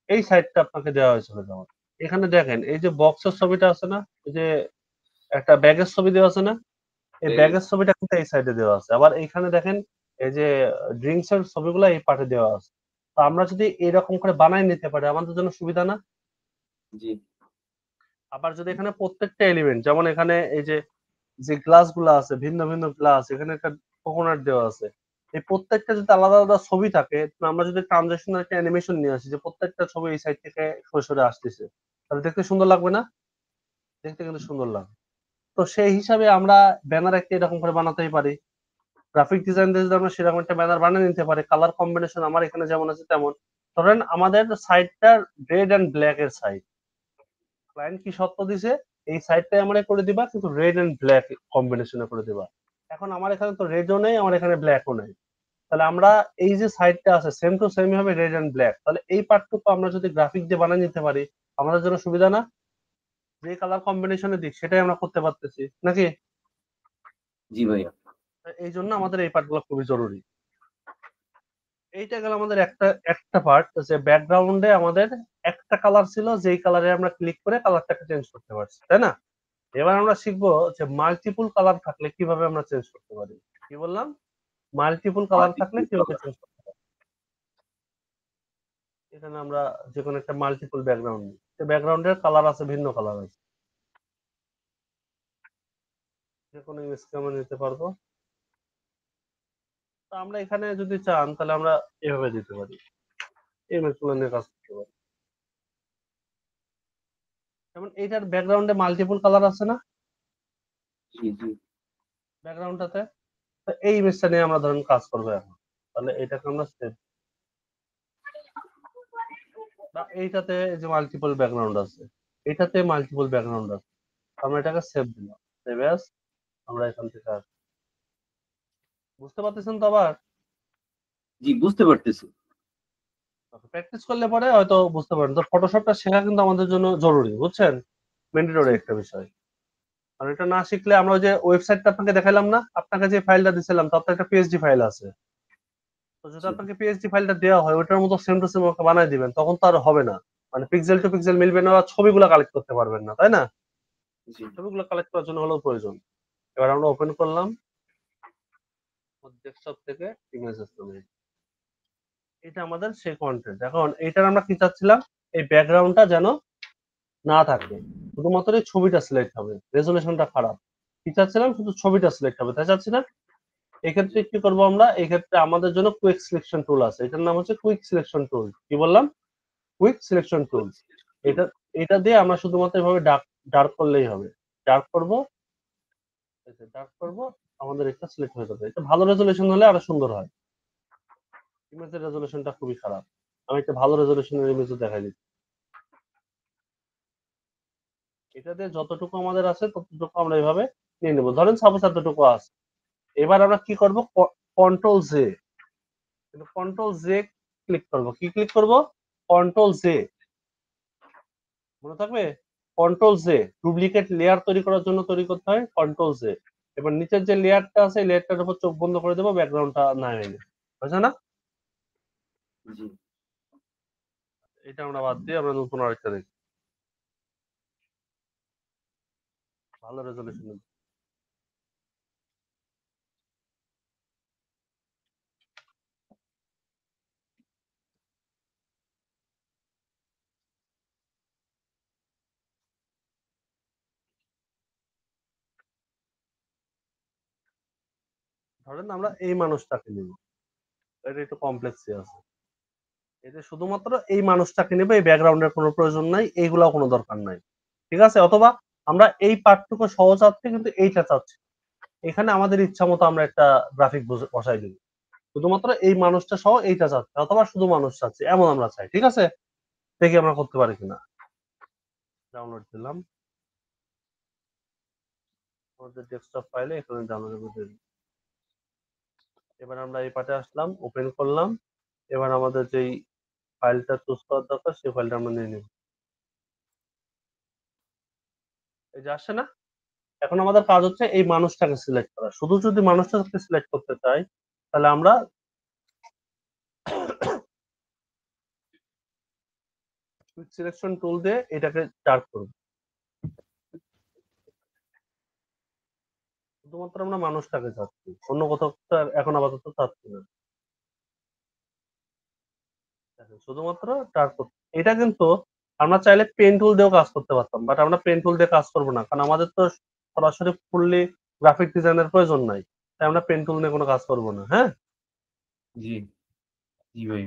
এই সাইটটা আপনাকে দেওয়া হয়েছিল, যেমন এখানে দেখেন এই যে বক্সের ছবিটা আছে না, এই যে একটা ব্যাগের ছবি দেওয়া আছে না, এই ব্যাগের ছবিটা কিন্তু এই সাইডে দেওয়া আছে। আবার এইখানে দেখেন এই যে ড্রিঙ্কস এর ছবিগুলো এই পার্টে দেওয়া আছে। তো আমরা যদি এরকম করে বানাই নিতে পারি আমাদের জন্য সুবিধা না? জি আবার যদি এখানে প্রত্যেকটা এলিমেন্ট, যেমন এখানে এই যে যে গ্লাস গুলো আছে ভিন্ন ভিন্ন গ্লাস, এখানে একটা কোকোনাট দেওয়া আছে, এই প্রত্যেকটা যদি আলাদা আলাদা ছবি থাকে, তো আমরা যদি ট্রানজেকশনাল একটা অ্যানিমেশন নিয়ে আসি যে প্রত্যেকটা ছবি এই সাইড থেকে সরে সরে আসতেছে, তাহলে দেখতে সুন্দর লাগবে না? দেখতে কিন্তু সুন্দর লাগবে। তো সেই হিসাবে আমরা ব্যানার একটা এরকম করে বানাতেই পারি। গ্রাফিক ডিজাইন দিয়ে যদি আমরা সেরকম একটা ব্যানার বানিয়ে নিতে পারি, কালার কম্বিনেশন আমার এখানে যেমন আছে তেমন। ধরেন আমাদের সাইডটা রেড এন্ড ব্ল্যাক এর সাইড, ক্লায়েন্ট কি শর্ত দিছে, এই সাইডটাই আমরা করে দিবা কিন্তু রেড এন্ড ব্ল্যাক কম্বিনেশনে করে দিবা। এখন আমার এখানে তো রেডও নেই, আমার এখানে ব্ল্যাকও নেই, তাহলে আমরা এই যে সাইডটা আছে সেম টু সেম হবে রেড এন্ড ব্ল্যাক, তাহলে এই পার্টটুকু আমরা যদি গ্রাফিক দিয়ে বানিয়ে নিতে পারি আমাদের জন্য সুবিধা না? যে কালার কম্বিনেশনে দিক সেটাই আমরা করতে পারতেছি নাকি? জি ভাইয়া। এই জন্য আমাদের এই পার্টগুলো খুবই জরুরি। এইটা গেল আমাদের একটা একটা পার্ট, যে ব্যাকগ্রাউন্ডে আমাদের একটা কালার ছিল, যেই কালারে আমরা ক্লিক করে কালারটাকে চেঞ্জ করতে পারছি, তাই না? এবার আমরা শিখবো যে মাল্টিপল কালার থাকলে কিভাবে আমরা চেঞ্জ করতে পারি। কি বললাম? মাল্টিপল কালার থাকলে কিভাবে চেঞ্জ করতে পারি। এখানে আমরা যে কোনো একটা মাল্টিপল ব্যাকগ্রাউন্ড নিই, ব্যাকগ্রাউন্ডের কালার আছে, ভিন্ন কালার আছে, যে কোনো ইমেজকে আমরা নিতে পারবো। তো আমরা এখানে যদি চান তাহলে আমরা এভাবে দিতে পারি, ইমেজ গুলো নিয়ে কাজ করতে পারি। যেমন এইটার ব্যাকগ্রাউন্ডে মাল্টিপল কালার আছে না জি জি। ব্যাকগ্রাউন্ডটাতে, তো এই ইমেজটা নিয়ে আমরা ধরেন কাজ করবো এখন। তাহলে এটাকে আমরা সেভ, বা এইটাতে যে মাল্টিপল ব্যাকগ্রাউন্ড আছে, এটাতে মাল্টিপল ব্যাকগ্রাউন্ড আছে, আমরা এটাকে সেভ দিলাম, সেভ অ্যাজ। আমরা এখান থেকে বুঝতে পারতেছেন তো? আবার জি বুঝতে পারতেছি। প্র্যাকটিস করলে পরে হয়তো বুঝতে পারেন। তো ফটোশপটা শেখা কিন্তু আমাদের জন্য জরুরি, বুঝছেন? ম্যান্ডেটরি জি একটা বিষয়। আর এটা না শিখলে, আমরা ওই যে ওয়েবসাইটটা আপনাকে দেখালাম না, আপনাকে যে ফাইলটা দিছিলাম তার তো একটা পিএইচডি ফাইল আছে, তো যদি জি। আপনাকে পিএইচডি ফাইলটা দেওয়া হয় ওটার মতো সেম টু সেম ওকে বানাই দিবেন, তখন তো আর হবে না, মানে পিক্সেল টু পিক্সেল মিলবে না, আর ছবিগুলো কালেক্ট করতে পারবেন না, তাই না? জি ছবিগুলো কালেক্ট করার জন্য হলেও প্রয়োজন। এবার আমরা ওপেন করলাম ডেস্কটপ থেকে ইমেজেস নামে, এটা আমাদের সেই কন্টেন্ট। এখন এইটার আমরা কি চাচ্ছিলাম, এই ব্যাকগ্রাউন্ডটা যেন না থাকে, শুধুমাত্র এই ছবিটা সিলেক্ট হবে, রেজলিউশনটা খারাপ, কি চাচ্ছিলাম শুধু ছবিটা সিলেক্ট হবে, তাই চাচ্ছি না? এক্ষেত্রে কি করবো আমরা, এই ক্ষেত্রে আমাদের জন্য কুইক সিলেকশন টুল আছে, এটার নাম হচ্ছে কুইক সিলেকশন টুল। কি বললাম? Quick selection tool. এটা এটা দিয়ে আমরা শুধুমাত্র এভাবে ডার্ক ডার্ক করলেই হবে, ডার্ক করব, ডার্ক করব, আমাদের এটা সিলেক্ট হয়ে যাবে। এটা ভালো রেজলিউশন হলে আরো সুন্দর হয়, ইমেজের রেজলিউশনটা খুবই খারাপ। আমি একটা ভালো রেজলিউশনের ইমেজও দেখাই দিচ্ছি। এটা দিয়ে যতটুকু আমাদের আছে ততটুকু আমরা এইভাবে নিয়ে নেবো, ধরেন সাপোজ এতটুকু আছে। এবার আমরা কি করব, কন্ট্রোল জে, কিন্তু কন্ট্রোল জে ক্লিক করব, কি ক্লিক করব, কন্ট্রোল জে, মনে থাকবে? কন্ট্রোল জে, ডুপ্লিকেট লেয়ার তৈরি করার জন্য তৈরি করতে হয় কন্ট্রোল জে। এবার নিচের যে লেয়ারটা আছে লেয়ারটার উপর চোখ বন্ধ করে দেবো, ব্যাকগ্রাউন্ডটা না এনে, বুঝছে না? জি। এটা আমরা বাদ দিয়ে আমরা নতুন আরেকটা দেখি, ভালো রেজলিউশন। ধরেন আমরা এই মানুষটাকে নিব, এটা একটু কমপ্লেক্সই আছে, এটা শুধুমাত্র এই মানুষটাকে নেবে, এই ব্যাকগ্রাউন্ডের কোনো প্রয়োজন নাই, এইগুলাও কোনো দরকার নাই, ঠিক আছে? অথবা আমরা এই পার্টটুকু সহজ চাচ্ছি কিন্তু এইটা চাচ্ছি, এখানে আমাদের ইচ্ছা মতো আমরা একটা গ্রাফিক বসাই দিব, শুধুমাত্র এই মানুষটা সহ এইটা চাচ্ছি, অথবা শুধু মানুষ চাচ্ছি এমন আমরা চাই, ঠিক আছে? দেখি আমরা করতে পারি কিনা। ডাউনলোড দিলাম, আমাদের ডেস্কটপ ফাইলে এখানে ডাউনলোড করে দিই। এবার আমরা এই পার্টে আসলাম, ওপেন করলাম, এবার আমাদের যেই ফাইলটা চুজ করার দরকার সেই ফাইলটা আমরা নিয়ে নিব, এই যে আসছে না? এখন আমাদের কাজ হচ্ছে এই মানুষটাকে সিলেক্ট করা, শুধু যদি মানুষটাকে সিলেক্ট করতে চাই তাহলে আমরা কুইক সিলেকশন টুল দিয়ে এটাকে ডার্ক করব, শুধুমাত্র আমরা মানুষটাকে চাচ্ছি, অন্য কোথাও তো এখন আপাতত চাচ্ছি না, দেখেন, শুধুমাত্র ডার্ক করব। এটা কিন্তু আমরা চাইলে পেন টুল দিয়েও কাজ করতে পারতাম, বাট আমরা পেন টুল দিয়ে কাজ করবো না, কারণ আমাদের তো সরাসরি ফুললি গ্রাফিক ডিজাইনের প্রয়োজন নাই, তাই আমরা পেন টুল নিয়ে কোনো কাজ করবো না। হ্যাঁ, জি জি ভাই।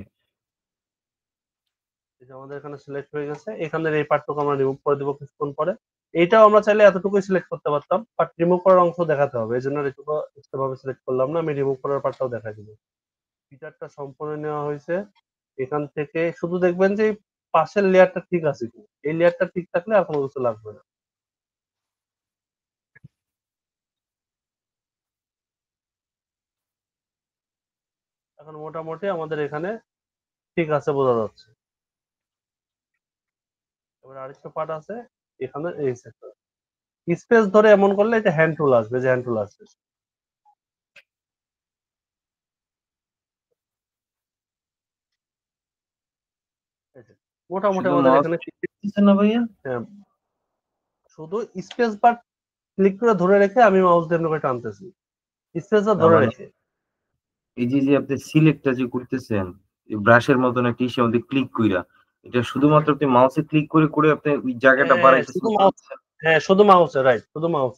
এই যে আমাদের এখানে সিলেক্ট হয়ে গেছে, এখানের এই পার্টটুকু আমরা রিমুভ করে দেবো কিছুক্ষণ পরে। এইটাও আমরা চাইলে এতটুকুই সিলেক্ট করতে পারতাম, বাট রিমুভ করার অংশ দেখাতে হবে, এই জন্য এটুকু এক্সট্রা ভাবে সিলেক্ট করলাম না, আমি রিমুভ করার পার্টটাও দেখাই দিব। ফিচারটা সম্পূর্ণ নেওয়া হয়েছে। এখান থেকে শুধু দেখবেন যে এই পাশের লেয়ারটা ঠিক আছে কি, এই লেয়ারটা ঠিক থাকলে আর কোনো কিছু লাগবে না। এখন মোটামুটি আমাদের এখানে ঠিক আছে বোঝা যাচ্ছে। এবার আরেকটা পার্ট আছে এখানে, এই সেক্টর স্পেস ধরে এমন করলে এটা হ্যান্ড টুল আসবে, যে হ্যান্ড টুল আসবে। এই যে, মোটামুটি শুধু আমাদের মাউস এখানে দিচ্ছে না ভাইয়া? আহ, শুধু স্পেস বার ক্লিক করে ধরে রেখে আমি মাউস দিয়ে করে টানতেছি, স্পেস বার না ধরে মানে রেখে। এই যে আপনি সিলেক্টটা যে করতেছেন ব্রাশের মতন একটা ইসের মধ্যে ক্লিক কইরা, এটা শুধুমাত্র আপনি মাউসে ক্লিক করে করে আপনি ওই জায়গাটা হ্যাঁ বাড়াইতেছেন শুধু মাউস, হ্যাঁ শুধু মাউসে, রাইট, শুধু মাউস।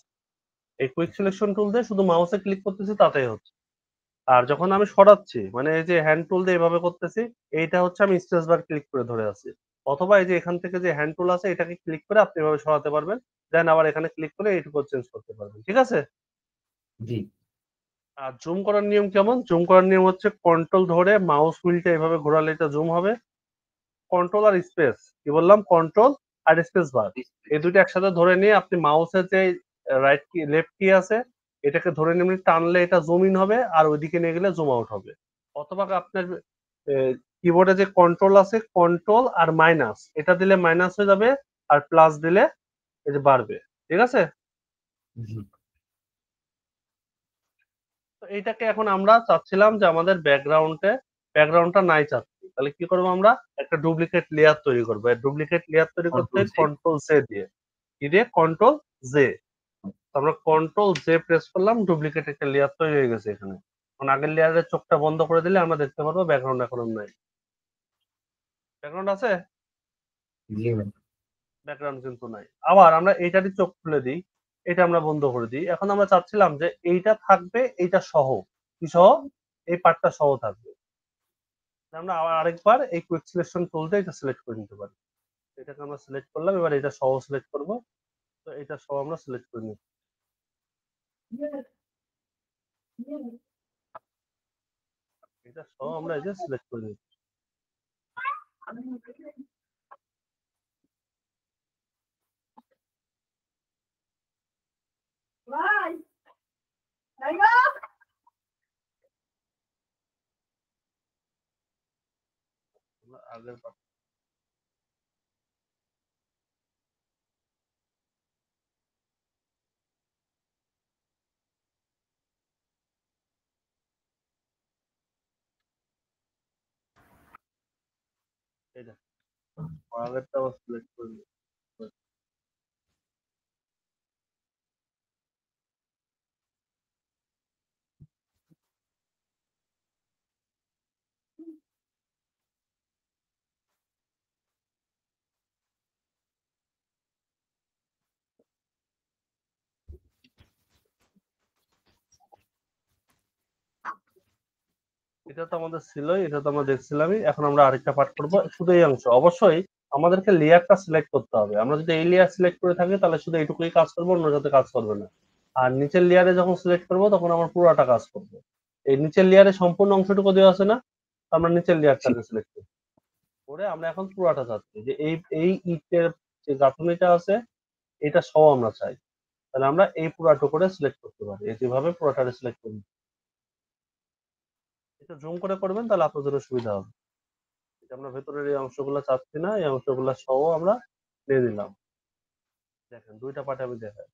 এই কুইক সিলেকশন টুল দিয়ে শুধু মাউসে ক্লিক করতেছি, তাতেই হচ্ছে। আর যখন আমি সরাচ্ছি, মানে এই যে হ্যান্ড টুল দিয়ে এভাবে করতেছি, এইটা হচ্ছে আমি স্পেস বার ক্লিক করে ধরে আছি। অথবা এই যে এখান থেকে যে হ্যান্ড টুল আছে, এটাকে ক্লিক করে আপনি এভাবে সরাতে পারবেন, দেন আবার এখানে ক্লিক করে এইটুকু চেঞ্জ করতে পারবেন, ঠিক আছে। জি আর জুম করার নিয়ম কেমন? জুম করার নিয়ম হচ্ছে কন্ট্রোল ধরে মাউস হুইলটা এভাবে ঘোরালে এটা জুম হবে। কন্ট্রোল আর স্পেস, কি বললাম, কন্ট্রোল আর স্পেস বার, এই দুটো একসাথে ধরে নিয়ে আপনি মাউসের যে রাইট কি লেফট কি আছে, এটাকে ধরে নিয়ে টানলে এটা জুম ইন হবে, আর ওইদিকে নিয়ে গেলে জুম আউট হবে। অথবা আপনার কিবোর্ডে যে কন্ট্রোল আছে, কন্ট্রোল আর মাইনাস, এটা দিলে মাইনাস হয়ে যাবে, আর প্লাস দিলে এই যে বাড়বে, ঠিক আছে। জি তো এইটাকে এখন আমরা চাচ্ছিলাম যে আমাদের ব্যাকগ্রাউন্ডটা নাই চাচ্ছি, তাহলে কি করবো আমরা, একটা ডুপ্লিকেট লেয়ার তৈরি করবো। ডুপ্লিকেট লেয়ার তৈরি করতে কন্ট্রোল জে। কন্ট্রোল জে দিয়ে, কি দিয়ে, কন্ট্রোল জে। আমরা কন্ট্রোল জে প্রেস করলাম, ডুপ্লিকেট একটা লেয়ার তৈরি হয়ে গেছে এখানে। এখন আগের লেয়ারের চোখটা বন্ধ করে দিলে আমরা দেখতে পারবো ব্যাকগ্রাউন্ড এখন আর নাই। ব্যাকগ্রাউন্ড আছে, জি ম্যাম। ব্যাকগ্রাউন্ড কিন্তু নাই। আবার আমরা এইটারই চোখ খুলে দিই, এটা আমরা বন্ধ করে দিই। এখন আমরা চাচ্ছিলাম যে এইটা থাকবে, এইটা সহ, কি সহ, এই পার্টটা সহ থাকবে। আমরা আবার আরেকবার এই কুইক সিলেকশন টুল দিয়ে এটা সিলেক্ট করে নিতে পারি। এটাকে আমরা সিলেক্ট করলাম, এবার এটা সহ সিলেক্ট করব। তো এটা সহ আমরা সিলেক্ট করে নিই, এটা সহ আমরা এই যে সিলেক্ট করে নিই। আমরা আগের part, এই দেখো, আগেরটা আবার সিলেক্ট করে নিই। এটা তো আমাদের ছিলই, এটা তো আমরা দেখছিলামই। এখন আমরা আরেকটা পার্ট করবো, শুধু এই অংশ। অবশ্যই আমাদেরকে লেয়ারটা সিলেক্ট করতে হবে। আমরা যদি এই লেয়ার সিলেক্ট করে থাকি তাহলে শুধু এইটুকুই কাজ করবো, অন্য যাতে কাজ করবে না। আর নিচের লেয়ারে যখন সিলেক্ট করবো তখন আমার পুরোটা কাজ করবে। এই নিচের লেয়ারে সম্পূর্ণ অংশটুকু দেওয়া আছে না, তো আমরা নিচের লেয়ারটাকে সিলেক্ট করি করে আমরা এখন পুরাটা চাচ্ছি যে এই এই ইটের যে গাঁথনিটা আছে, এটা সহ আমরা চাই। তাহলে আমরা এই পুরাটো করে সিলেক্ট করতে পারি, এই যেভাবে পুরাটা সিলেক্ট করি। এটা জুম করে করবেন, তাহলে আপনার জন্য সুবিধা হবে। এটা আমরা ভেতরের এই অংশগুলো চাচ্ছি না, এই অংশগুলো সহ আমরা দিয়ে দিলাম। দেখেন দুইটা পার্ট আমি দেখাই।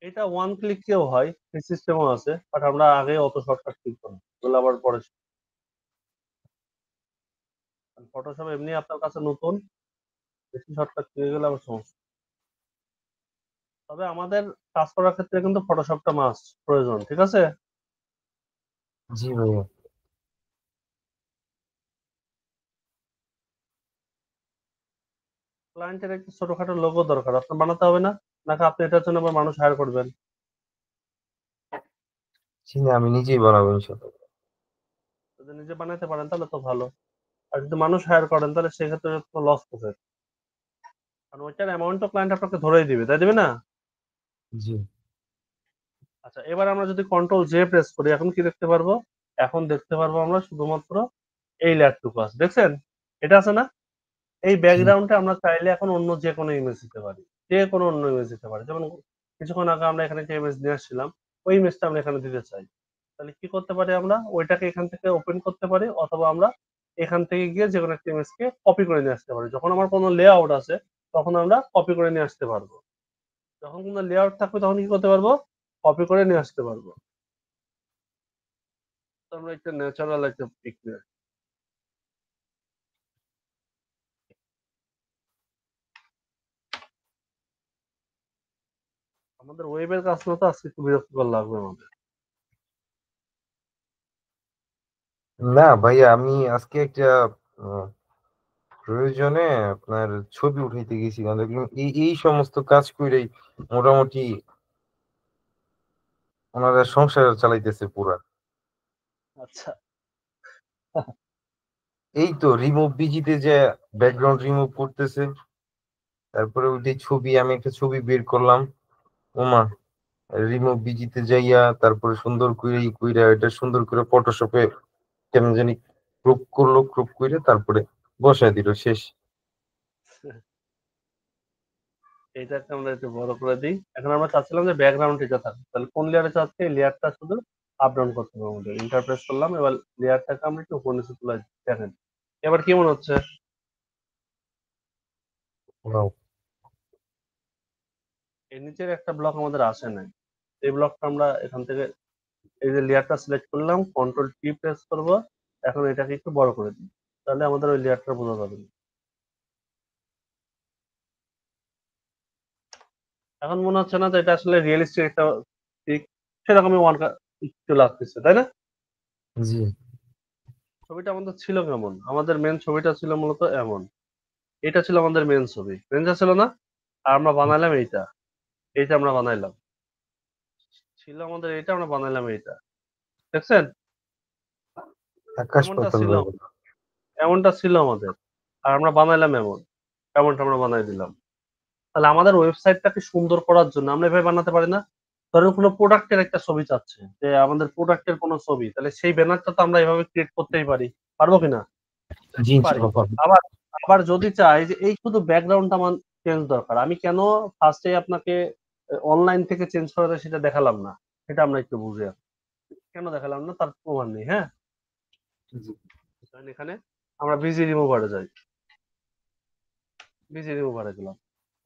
এটা ওয়ান ক্লিক কেও হয়, এই সিস্টেমও আছে, বাট আমরা আগে অত শর্টকাট ক্লিক করি, এগুলো আবার পরে। ফটোশপ এমনি আপনার কাছে নতুন, বেশি শর্টকাট পেয়ে গেলে আবার সমস্যা। তবে আমাদের কাজ করার ক্ষেত্রে কিন্তু ফটোশপটা মাস্ট, প্রয়োজন, ঠিক আছে। জি ভাইয়া। ক্লায়েন্টের একটা ছোটখাটো লোগো দরকার, আপনার বানাতে হবে না, নাকি আপনি এটার জন্য আবার মানুষ হায়ার করবেন? জি না, আমি নিজেই বানাবো ইনশাল্লাহ। যদি নিজে বানাতে পারেন তাহলে তো ভালো। আর যদি মানুষ হায়ার করেন তাহলে সেক্ষেত্রে লস প্রফিট, কারণ ওইটার অ্যামাউন্ট তো ক্লায়েন্ট আপনাকে ধরেই দিবে, তাই দিবে না? জি আচ্ছা, এবার আমরা যদি কন্ট্রোল জে প্রেস করি, এখন কি দেখতে পারবো? এখন দেখতে পারবো আমরা শুধুমাত্র এই লেয়ারটুকু আছে, দেখছেন? এটা আছে না? এই জি ব্যাকগ্রাউন্ডে আমরা চাইলে এখন অন্য যে কোনো ইমেজ দিতে পারি, যে কোনো অন্য ইমেজ দিতে পারি। যেমন কিছুক্ষণ আগে আমরা এখানে যে ইমেজ নিয়ে আসছিলাম, ওই ইমেজটা আমরা এখানে দিতে চাই, তাহলে কি করতে পারি? আমরা ওইটাকে এখান থেকে ওপেন করতে পারি, অথবা আমরা এখান থেকে গিয়ে যে কোনো একটা ইমেজকে কপি করে নিয়ে আসতে পারি। যখন আমার কোনো লেআউট আছে তখন আমরা কপি করে নিয়ে আসতে পারবো, যখন কোনো লেআউট থাকবে তখন কি করতে পারবো? কপি করে নিয়ে আসতে পারবো। তো আমরা একটা ন্যাচারাল একটা পিক নিয়ে আসি। আমাদের ওয়েবের কাজ না, তো আজকে একটু বিরক্তিকর লাগবে আমাদের। না ভাইয়া, আমি আজকে একটা আহ, প্রয়োজনে আপনার ছবি উঠাইতে গেছিলাম, দেখলাম এই এই সমস্ত কাজ করেই মোটামুটি ওনারা সংসার চালাইতেছে পুরা। আচ্ছা, এই তো রিমুভ বিজিতে যে ব্যাকগ্রাউন্ড রিমুভ করতেছে, তারপরে ওইটাই ছবি, আমি একটা ছবি বের করলাম, ওমা, রিমুভ বিজিতে যাইয়া তারপরে সুন্দর করে কইরা এটা সুন্দর করে ফটোশপে কেমন জানি ক্রপ করলো, ক্রপ করে তারপরে বসায় দিল, শেষ। এইটাকে আমরা একটু বড় করে দিই। এখন আমরা চাচ্ছিলাম যে ব্যাকগ্রাউন্ড এটা থাকবে, তাহলে কোন লেয়ারে চাচ্ছি? এই লেয়ারটা শুধু আপ ডাউন করতে হবে আমাদের। ইন্টারপ্রেস করলাম, এবার লেয়ারটাকে আমরা একটু উপর নিচে তুলে দেখেন এবার কি মনে হচ্ছে? Wow. এর নিচের একটা ব্লক আমাদের আসে নাই, এই ব্লকটা আমরা এখান থেকে এই যে লেয়ারটা সিলেক্ট করলাম, কন্ট্রোল টি প্রেস করব, এখন এটাকে একটু বড় করে দিই, তাহলে আমাদের ওই লেয়ারটা বোঝা যাবে না। এখন মনে হচ্ছে না যে এটা আসলে রিয়েলিস্টিক একটা পিক? সেরকমই একটু লাগতেছে, তাই না? জি ছবিটা আমাদের ছিল কেমন? আমাদের মেন ছবিটা ছিল মূলত এমন, এটা ছিল আমাদের মেন ছবি, রেঞ্জা ছিল না? আর আমরা বানাইলাম এইটা, এইটা আমরা বানাইলাম, ছিল আমাদের এইটা, আমরা বানাইলাম এইটা, দেখছেন? আকাশ এমনটা পাতাল ছিল, ব্যাপার। এমনটা ছিল আমাদের, আর আমরা বানাইলাম এমন, এমনটা আমরা বানাই দিলাম। তাহলে আমাদের ওয়েবসাইটটাকে সুন্দর করার জন্য আমরা এভাবে বানাতে পারি না? ধরেন কোনো প্রোডাক্টের একটা ছবি চাচ্ছে, যে আমাদের প্রোডাক্টের কোনো ছবি, তাহলে সেই ব্যানারটা তো আমরা এভাবে ক্রিয়েট করতেই পারি, পারবো কিনা? জি পারি। ইনশাআল্লাহ পারবো। আবার আবার যদি চাই যে এই শুধু ব্যাকগ্রাউন্ডটা আমার চেঞ্জ দরকার, আমি কেন ফার্স্টে আপনাকে অনলাইন থেকে চেঞ্জ করাতে সেটা দেখালাম না? সেটা আমরা একটু বুঝে আসি। কেন দেখালাম না তার প্রমাণ নেই, হ্যাঁ? জি ধরেন এখানে আমরা বিজি রিমুভারে যাই, বিজি রিমুভারে গেলাম,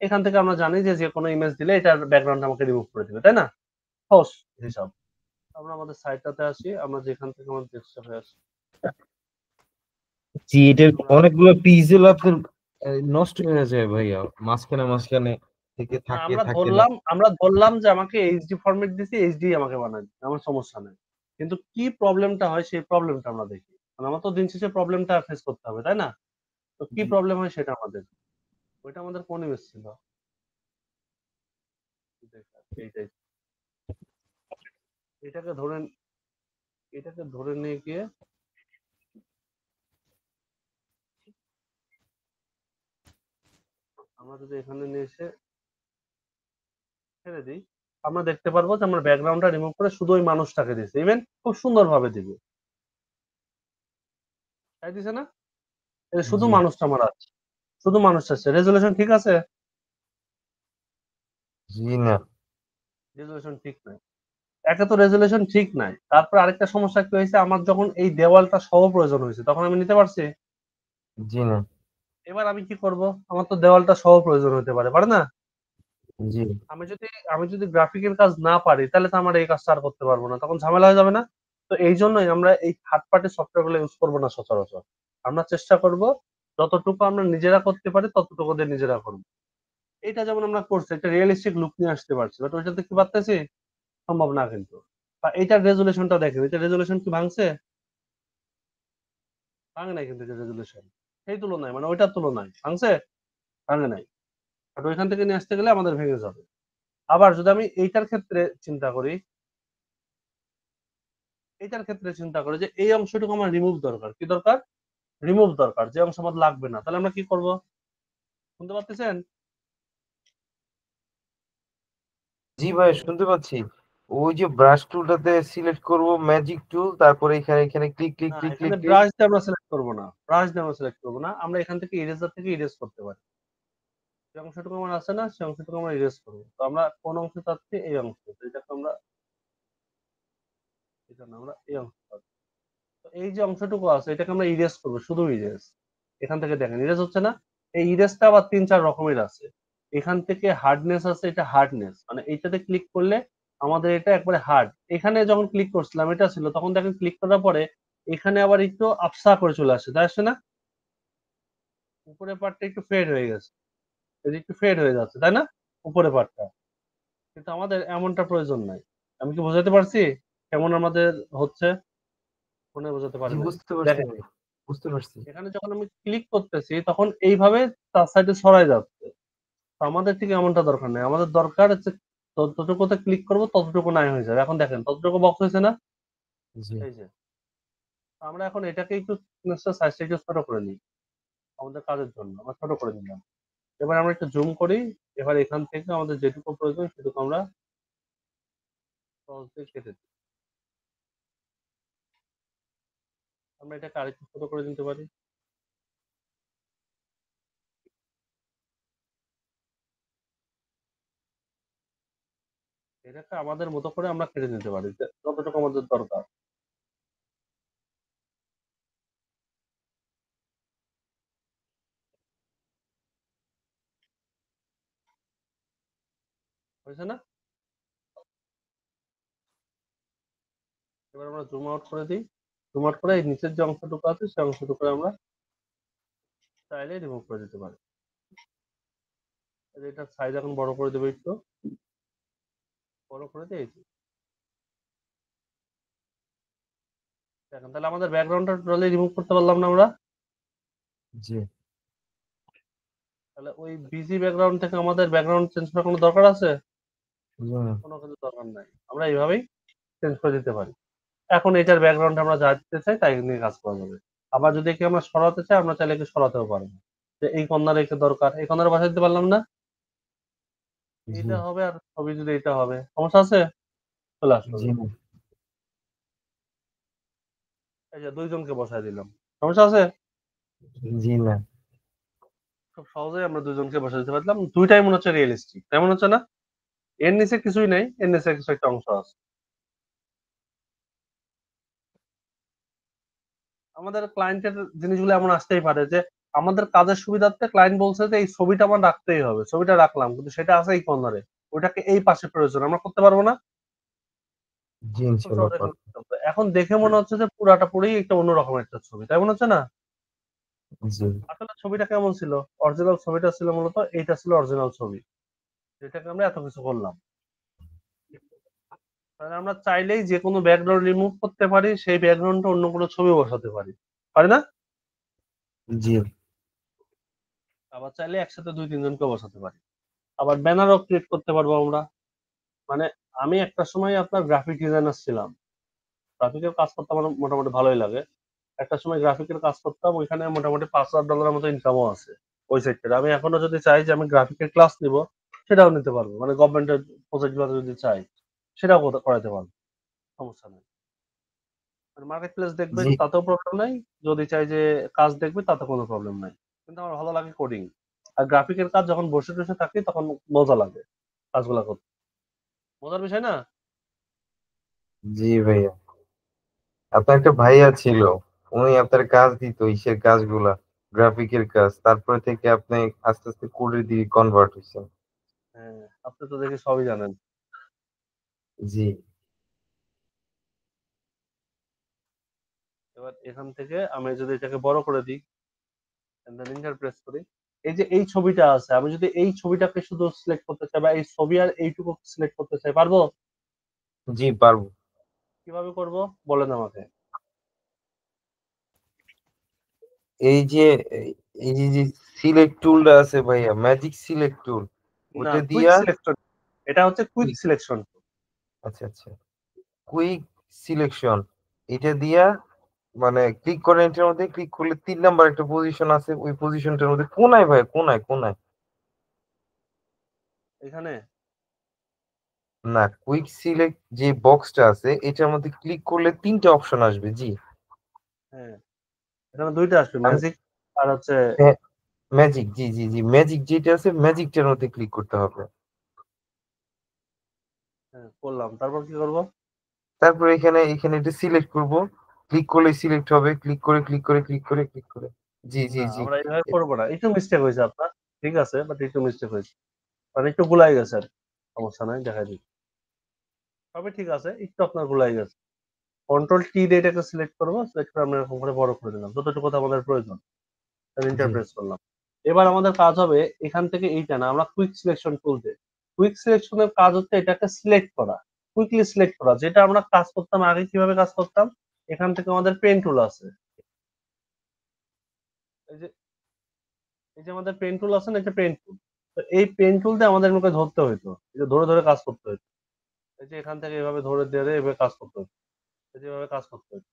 এখান থেকে আমরা জানি যে যে কোনো ইমেজ দিলে এটার ব্যাকগ্রাউন্ড আমাকে রিমুভ করে দিবে, তাই না? সহজ হিসাব। আমরা আমাদের সাইটটাতে আসি, আমরা যেখান থেকে আমাদের ডেস্কটপে আসি, জি, এটার আমরা অনেকগুলো পিক্সেল আপনার নষ্ট হয়ে যায় ভাইয়া, মাঝখানে মাঝখানে থেকে থাকে থাকে না। আমরা ধরলাম যে আমাকে এইচডি ফরম্যাট দিছি, এইচডি আমাকে বানাই দিচ্ছে, আমার সমস্যা নেই। কিন্তু কি প্রবলেমটা হয় সেই প্রবলেমটা আমরা দেখি, মানে আমার তো দিন শেষে প্রবলেমটা ফেস করতে হবে, তাই না? তো কি জি প্রবলেম হয় সেটা আমাদের, ওইটা আমাদের কোন ইমেজ ছিল? এইটাই, এটাকে ধরে, এটাকে ধরে নিয়ে গিয়ে আমরা যদি এখানে নিয়ে এসে ছেড়ে দিই, আমরা দেখতে পারবো যে আমরা ব্যাকগ্রাউন্ডটা রিমুভ করে শুধু ওই মানুষটাকে দিয়েছে, ইভেন খুব সুন্দর ভাবে দিবে, তাই দিছে না? এই যে শুধু জি মানুষটা আমার আছে, শুধু মানুষটা আছে, রেজুলেশন ঠিক আছে? জি না। রেজুলেশন ঠিক নাই। একে তো রেজুলেশন ঠিক নাই, তারপর আরেকটা সমস্যা কি হয়েছে, আমার যখন এই দেওয়ালটা সহ প্রয়োজন হয়েছে তখন আমি নিতে পারছি? জি না। এবার আমি কি করব? আমার তো দেওয়ালটা সহ প্রয়োজন হতে পারে, পারে না? জি আমি যদি আমি যদি গ্রাফিকের কাজ না পারি তাহলে তো আমার এই কাজটা আর করতে পারবো না, তখন ঝামেলা হয়ে যাবে না? তো এই জন্যই আমরা এই থার্ড পার্টি সফটওয়্যার গুলো ইউজ করবো না সচরাচর। আমরা চেষ্টা করব যতটুকু আমরা নিজেরা করতে পারি ততটুকু দিয়ে নিজেরা করবো। এটা যেমন আমরা করছি, একটা রিয়েলিস্টিক লুক নিয়ে আসতে পারছি, বাট ওইটাতে কি পারতেছি? সম্ভব না কিন্তু। বা এটার রেজুলেশনটা দেখেন, এটা রেজুলেশন কি ভাঙছে? ভাঙে নাই কিন্তু, এটা রেজুলেশন সেই তুলনায়, মানে ওইটার তুলনায় ভাঙছে? ভাঙে নাই। আর ওইখান থেকে নিয়ে আসতে গেলে আমাদের ভেঙে যাবে। আবার যদি আমি এইটার ক্ষেত্রে চিন্তা করি, এইটার ক্ষেত্রে চিন্তা করি যে এই অংশটুকু আমার রিমুভ দরকার, কি দরকার? রিমুভ দরকার, যে অংশ আমাদের লাগবে না, তাহলে আমরা কি করব? শুনতে পাচ্ছেন? জি ভাই শুনতে পাচ্ছি। ওই যে ব্রাশ টুলটাতে সিলেক্ট করব ম্যাজিক টুল, তারপরে এখানে এখানে ক্লিক ক্লিক না, ক্লিক এখানে ক্লিক ক্লিক। ব্রাশ দিয়ে আমরা সিলেক্ট করব না, ব্রাশ দিয়ে আমরা সিলেক্ট করব না, আমরা এখান থেকে ইরেজার থেকে ইরেজ করতে পারি। যে অংশটুকু আমার আছে না, সেই অংশটুকু আমরা ইরেজ করব। তো আমরা কোন অংশ চাচ্ছি? এই অংশ। তো এটাকে আমরা, এটা না, আমরা এই অংশ চাচ্ছি। তো এই যে অংশটুকু আছে এটাকে আমরা ইরেজ করব, শুধু ইরেজ। এখান থেকে দেখেন ইরেজ হচ্ছে না। এই ইরেজটা আবার 3-4 রকমের আছে। এখান থেকে হার্ডনেস আছে, এটা হার্ডনেস, মানে এইটাতে ক্লিক করলে আমাদের এটা একবারে হার্ড। এখানে যখন ক্লিক করছিলাম এটা ছিল, তখন দেখেন ক্লিক করার পরে এখানে আবার একটু আফসা করে চলে আসে, তাই আসছে না? উপরের পার্টটা একটু ফেড হয়ে গেছে, এই যে একটু ফেড হয়ে যাচ্ছে, তাই না? উপরের পার্টটা। কিন্তু আমাদের এমনটা প্রয়োজন নাই। আমি কি বোঝাতে পারছি কেমন আমাদের হচ্ছে? মনে হয় বোঝাতে পারি জি নাই। বুঝতে পারছি দেখেন ভাই, বুঝতে পারছি। এখানে যখন আমি ক্লিক করতেছি তখন এইভাবে তার সাইডে সরাই যাচ্ছে। তো আমাদের ঠিক এমনটা দরকার নেই, আমাদের দরকার হচ্ছে যতটুকুতে ক্লিক করবো ততটুকু নাই হয়ে যাবে। এখন দেখেন ততটুকু বক্স হয়েছে না? জি এই যে আমরা এখন এটাকে একটু সাইজটা একটু ছোট করে নিই আমাদের কাজের জন্য, আমরা ছোট করে নিলাম। এবার আমরা একটু জুম করি। এবার এখান থেকে আমাদের যেটুকু প্রয়োজন সেটুকু আমরা সহজ দিয়ে কেটে দিই। আমরা এটাকে আরেকটু ছোট করে দিতে পারি। এটাকে আমাদের মতো করে আমরা কেটে নিতে পারি যতটুকু আমাদের দরকার। হয়েছে না? এবার আমরা জুম আউট করে দিই। জুম আউট করে এই নিচের যে অংশটুকু আছে সেই অংশটুকু আমরা চাইলে রিমুভ করে দিতে পারি। এটার সাইজ এখন বড় করে দেবো একটু, বড় করে দিয়ে এই যে। দেখেন তাহলে আমাদের ব্যাকগ্রাউন্ডটা টোটালি রিমুভ করতে পারলাম না আমরা। জি। তাহলে ওই বিজি ব্যাকগ্রাউন্ড থেকে আমাদের ব্যাকগ্রাউন্ড চেঞ্জ করার কোনো দরকার আছে? জি কোনো কিছু দরকার নাই, আমরা এইভাবেই চেঞ্জ করে দিতে পারি। এখন এটার ব্যাকগ্রাউন্ড আমরা যা দিতে চাই তাই নিয়ে কাজ করা যাবে। আবার যদি একে আমরা সরাতে চাই আমরা চাইলে একে সরাতেও পারবো। যে এই কর্নারে একে দরকার, এই কর্নারে বসাই দিতে পারলাম না? জি এইটা হবে আর ছবি যদি এটা হবে, সমস্যা আছে? চলে আসলো। জি এই যে দুইজনকে বসাই দিলাম, সমস্যা আছে? জি না। খুব সহজেই আমরা দুইজনকে বসাই দিতে পারলাম, দুইটাই মনে হচ্ছে রিয়েলিস্টিক, তাই মনে হচ্ছে না? এর নিচে কিছুই নেই, এর নিচে কিছু একটা অংশ আছে। আমাদের ক্লায়েন্টের জিনিসগুলো এমন আসতেই পারে যে আমাদের কাজের সুবিধার্থে ক্লায়েন্ট বলছে যে এই ছবিটা আমার রাখতেই হবে, ছবিটা রাখলাম কিন্তু সেটা আছে এই কর্নারে, ওটাকে এই পাশে প্রয়োজন, আমরা করতে পারবো না? জি খুব ইনশাল্লাহ সহজে পারবো। করতে হবে। এখন দেখে মনে হচ্ছে যে পুরাটা পুরি একটা অন্যরকম একটা ছবি, তাই মনে হচ্ছে না? জি আসলে ছবিটা কেমন ছিল? অরিজিনাল ছবিটা ছিল মূলত এইটা ছিল অরিজিনাল ছবি, যেটাকে আমরা এত কিছু করলাম। তাহলে আমরা চাইলেই যে কোনো ব্যাকগ্রাউন্ড রিমুভ করতে পারি, সেই ব্যাকগ্রাউন্ডে অন্য কোনো ছবি বসাতে পারি, পারি না? জি আবার চাইলে একসাথে 2-3 জনকে বসাতে পারি। আবার ব্যানারও ক্রিয়েট করতে পারবো আমরা। মানে আমি একটা সময় আপনার গ্রাফিক ডিজাইনার ছিলাম, গ্রাফিকের কাজ করতে আমার মোটামুটি ভালোই লাগে। একটা সময় গ্রাফিকের কাজ করতাম, ওইখানে মোটামুটি $5,000 মতো ইনকামও আছে ওই সেক্টরে। আমি এখনো যদি চাই যে আমি গ্রাফিকের ক্লাস নিব, সেটাও নিতে পারবো, মানে গভর্নমেন্টের প্রজেক্ট গুলো যদি চাই সেটাও করাতে পারবো, সমস্যা নেই। আর মার্কেট প্লেস দেখবে জি তাতেও প্রবলেম নাই, যদি চাই যে কাজ দেখবে তাতে কোনো প্রবলেম নাই। কিন্তু আমার ভালো লাগে কোডিং। আর গ্রাফিকের কাজ যখন বসে বসে থাকি তখন মজা লাগে কাজগুলা করতে, মজার বিষয় না? জি ভাইয়া, আপনার একটা ভাইয়া ছিল, উনি আপনার কাজ দিত ইসের কাজগুলা, গ্রাফিকের কাজ, তারপরে থেকে আপনি আস্তে আস্তে কোডের দিকে কনভার্ট হয়েছেন। হ্যাঁ, আপনি তো দেখি সবই জানেন। জি এবার এখান থেকে আমি যদি এটাকে বড় করে দিই, এন্টার প্রেস করি, এই যে এই ছবিটা আছে, আমি যদি এই ছবিটাকে শুধু সিলেক্ট করতে চাই বা এই ছবি আর এইটুকু সিলেক্ট করতে চাই, পারবো? জি পারবো। কিভাবে করব বলেন আমাকে। এই যে এই যে সিলেক্ট টুলটা আছে ভাইয়া, ম্যাজিক সিলেক্ট টুল, না, ওটা কুইক দিয়া। সিলেকশন, এটা হচ্ছে কুইক সিলেকশন। আচ্ছা আচ্ছা, কুইক সিলেকশন, এটা দিয়া মানে ক্লিক করেন, এটার মধ্যে ক্লিক করলে 3 নাম্বার একটা পজিশন আছে, ওই পজিশনটার মধ্যে কোনায় ভাই, কোনায় কোনায়। এখানে না, কুইক সিলেক্ট যে বক্সটা আছে এটার মধ্যে ক্লিক করলে 3টে অপশন আসবে। জি, হ্যাঁ, এখানে দুইটা আসবে, আমি ম্যাজিক আর হচ্ছে ম্যাজিক, জি জি জি, ম্যাজিক যেটা আছে ম্যাজিকটার মধ্যে ক্লিক করতে হবে। হ্যাঁ, করলাম। তারপর কি করব? তারপর এখানে এখানে এটা সিলেক্ট করব, ক্লিক করলে সিলেক্ট হবে, ক্লিক করে ক্লিক করে ক্লিক করে ক্লিক করে। জি জি না, জি। আমরা এইভাবে করবো না, একটু মিস্টেক হয়েছে আপনার। ঠিক আছে, বাট একটু মিস্টেক হয়েছে, মানে একটু গুলাই গেছে আর কি। সমস্যা নাই, দেখা দিই। সবই ঠিক আছে, একটু আপনার গুলাই গেছে। কন্ট্রোল টি দিয়ে এটাকে সিলেক্ট করবো, সিলেক্ট করে আমরা এরকম করে বড় করে দিলাম যতটুকু আমাদের প্রয়োজন, জি ইন্টারপ্রেস করলাম। এবার আমাদের কাজ হবে এখান থেকে এইটা না, আমরা কুইক সিলেকশন টুলতে, কুইক সিলেকশনের কাজ হচ্ছে এটাকে সিলেক্ট করা, কুইকলি সিলেক্ট করা। যেটা আমরা কাজ করতাম আগে, কিভাবে কাজ করতাম, এখান থেকে আমাদের পেন টুল আছে, এই যে এই যে আমাদের পেন টুল আছে না, এটা পেন টুল। তো এই পেন টুল দিয়ে আমাদের মুখে ধরতে হইতো, এই যে ধরে ধরে কাজ করতে হইতো। এই যে এখান থেকে এভাবে ধরে ধরে এভাবে কাজ করতে হইতো, এই যে এভাবে কাজ করতে হইতো।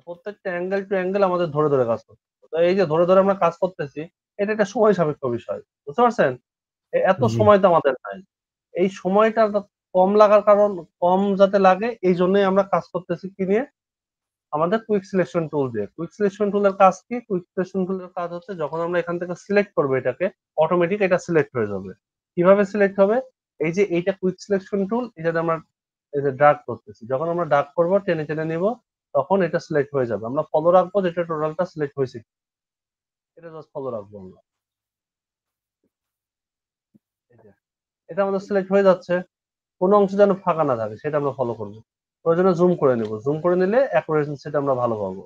প্রত্যেকটা অ্যাঙ্গেল টু অ্যাঙ্গেল আমাদের ধরে ধরে কাজ করতে হতো। তো এই যে ধরে ধরে আমরা কাজ করতেছি, এটা একটা সময় সাপেক্ষ বিষয়, বুঝতে পারছেন? এত জি সময় তো আমাদের নাই। এই সময়টা কম লাগার কারণ, কম যাতে লাগে এই জন্যই আমরা কাজ করতেছি কি নিয়ে, আমাদের কুইক সিলেকশন টুল দিয়ে। কুইক সিলেকশন টুলের কাজ কি? কুইক সিলেকশন টুলের কাজ হচ্ছে যখন আমরা এখান থেকে সিলেক্ট করবো এটাকে, অটোমেটিক এটা সিলেক্ট হয়ে যাবে। কিভাবে সিলেক্ট হবে? এই যে এইটা কুইক সিলেকশন টুল, এটাতে আমরা এই যে ড্রাগ করতেছি, যখন আমরা ড্রাগ করবো, টেনে টেনে নিব, তখন এটা সিলেক্ট হয়ে যাবে। আমরা ফলো রাখবো যেটা টোটালটা সিলেক্ট হয়েছে, এটা জাস্ট ফলো রাখবো আমরা। এই যে এটা আমাদের সিলেক্ট হয়ে যাচ্ছে, কোনো অংশ যেন ফাঁকা না থাকে সেটা আমরা ফলো করবো। প্রয়োজনে জুম করে নেব, জুম করে নিলে অ্যাকুরেসি সেটা আমরা ভালো পাবো।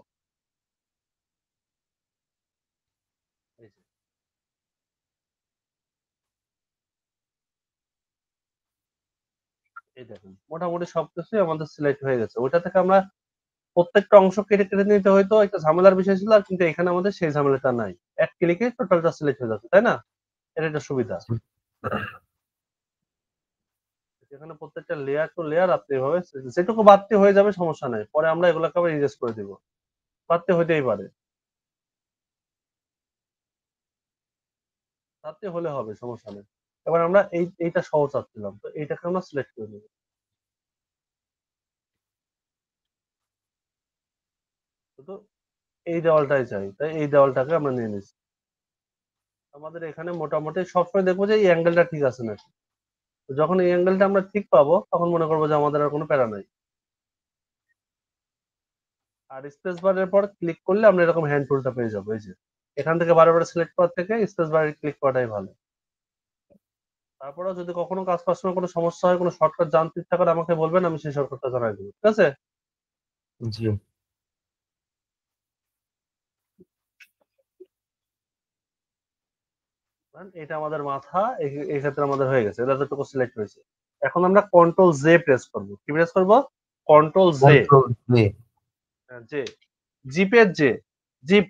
এই যে, এই দেখুন মোটামুটি সবকিছুই আমাদের সিলেক্ট হয়ে গেছে। ওইটা থেকে আমরা প্রত্যেকটা অংশ কেটে কেটে নিতে হয়তো একটা ঝামেলার বিষয় ছিল, আর কিন্তু এখানে আমাদের সেই ঝামেলাটা নাই। এক ক্লিকে টোটালটা সিলেক্ট হয়ে যাচ্ছে, তাই না? এটা একটা সুবিধা। এখানে প্রত্যেকটা লেয়ার টু লেয়ার আপনি এভাবে যেটুকু বাড়তি হয়ে যাবে সমস্যা নাই, পরে আমরা এগুলোকে আবার ইরেজ করে দিব। বাড়তি হইতেই পারে, বাড়তি হলে হবে, সমস্যা নেই। এবার আমরা এইটা সহজ চাচ্ছিলাম, তো এইটাকে আমরা সিলেক্ট করে নিব। শুধু এই দেওয়ালটাই চাই, তাই এই দেওয়ালটাকে আমরা নিয়ে নিচ্ছি। আমাদের এখানে মোটামুটি সবসময় দেখবো যে এই অ্যাঙ্গেলটা ঠিক আছে নাকি। তো যখন এই অ্যাঙ্গেলটা আমরা ঠিক পাবো, তখন মনে করবো যে আমাদের আর কোনো প্যারা নাই। আর স্পেস বারের পর ক্লিক করলে আমরা এরকম হ্যান্ড টুলটা পেয়ে যাবো। এই যে এখান থেকে বারবার সিলেক্ট করার থেকে স্পেস বারে ক্লিক করাটাই ভালো। তারপরেও যদি কখনো কাজ করার সময় কোনো সমস্যা হয়, কোনো শর্টকাট জানতে ইচ্ছা করে আমাকে বলবেন, আমি সেই শর্টকাটটা জানাই দেবো, ঠিক আছে? জি কারণ এটা আমাদের মাথা, এই ক্ষেত্রে আমাদের হয়ে গেছে, এটা যতটুকু সিলেক্ট হয়েছে। এখন আমরা কন্ট্রোল জে প্রেস করবো। কি প্রেস করবো? Control J. Control J. J, জিপের J, zip,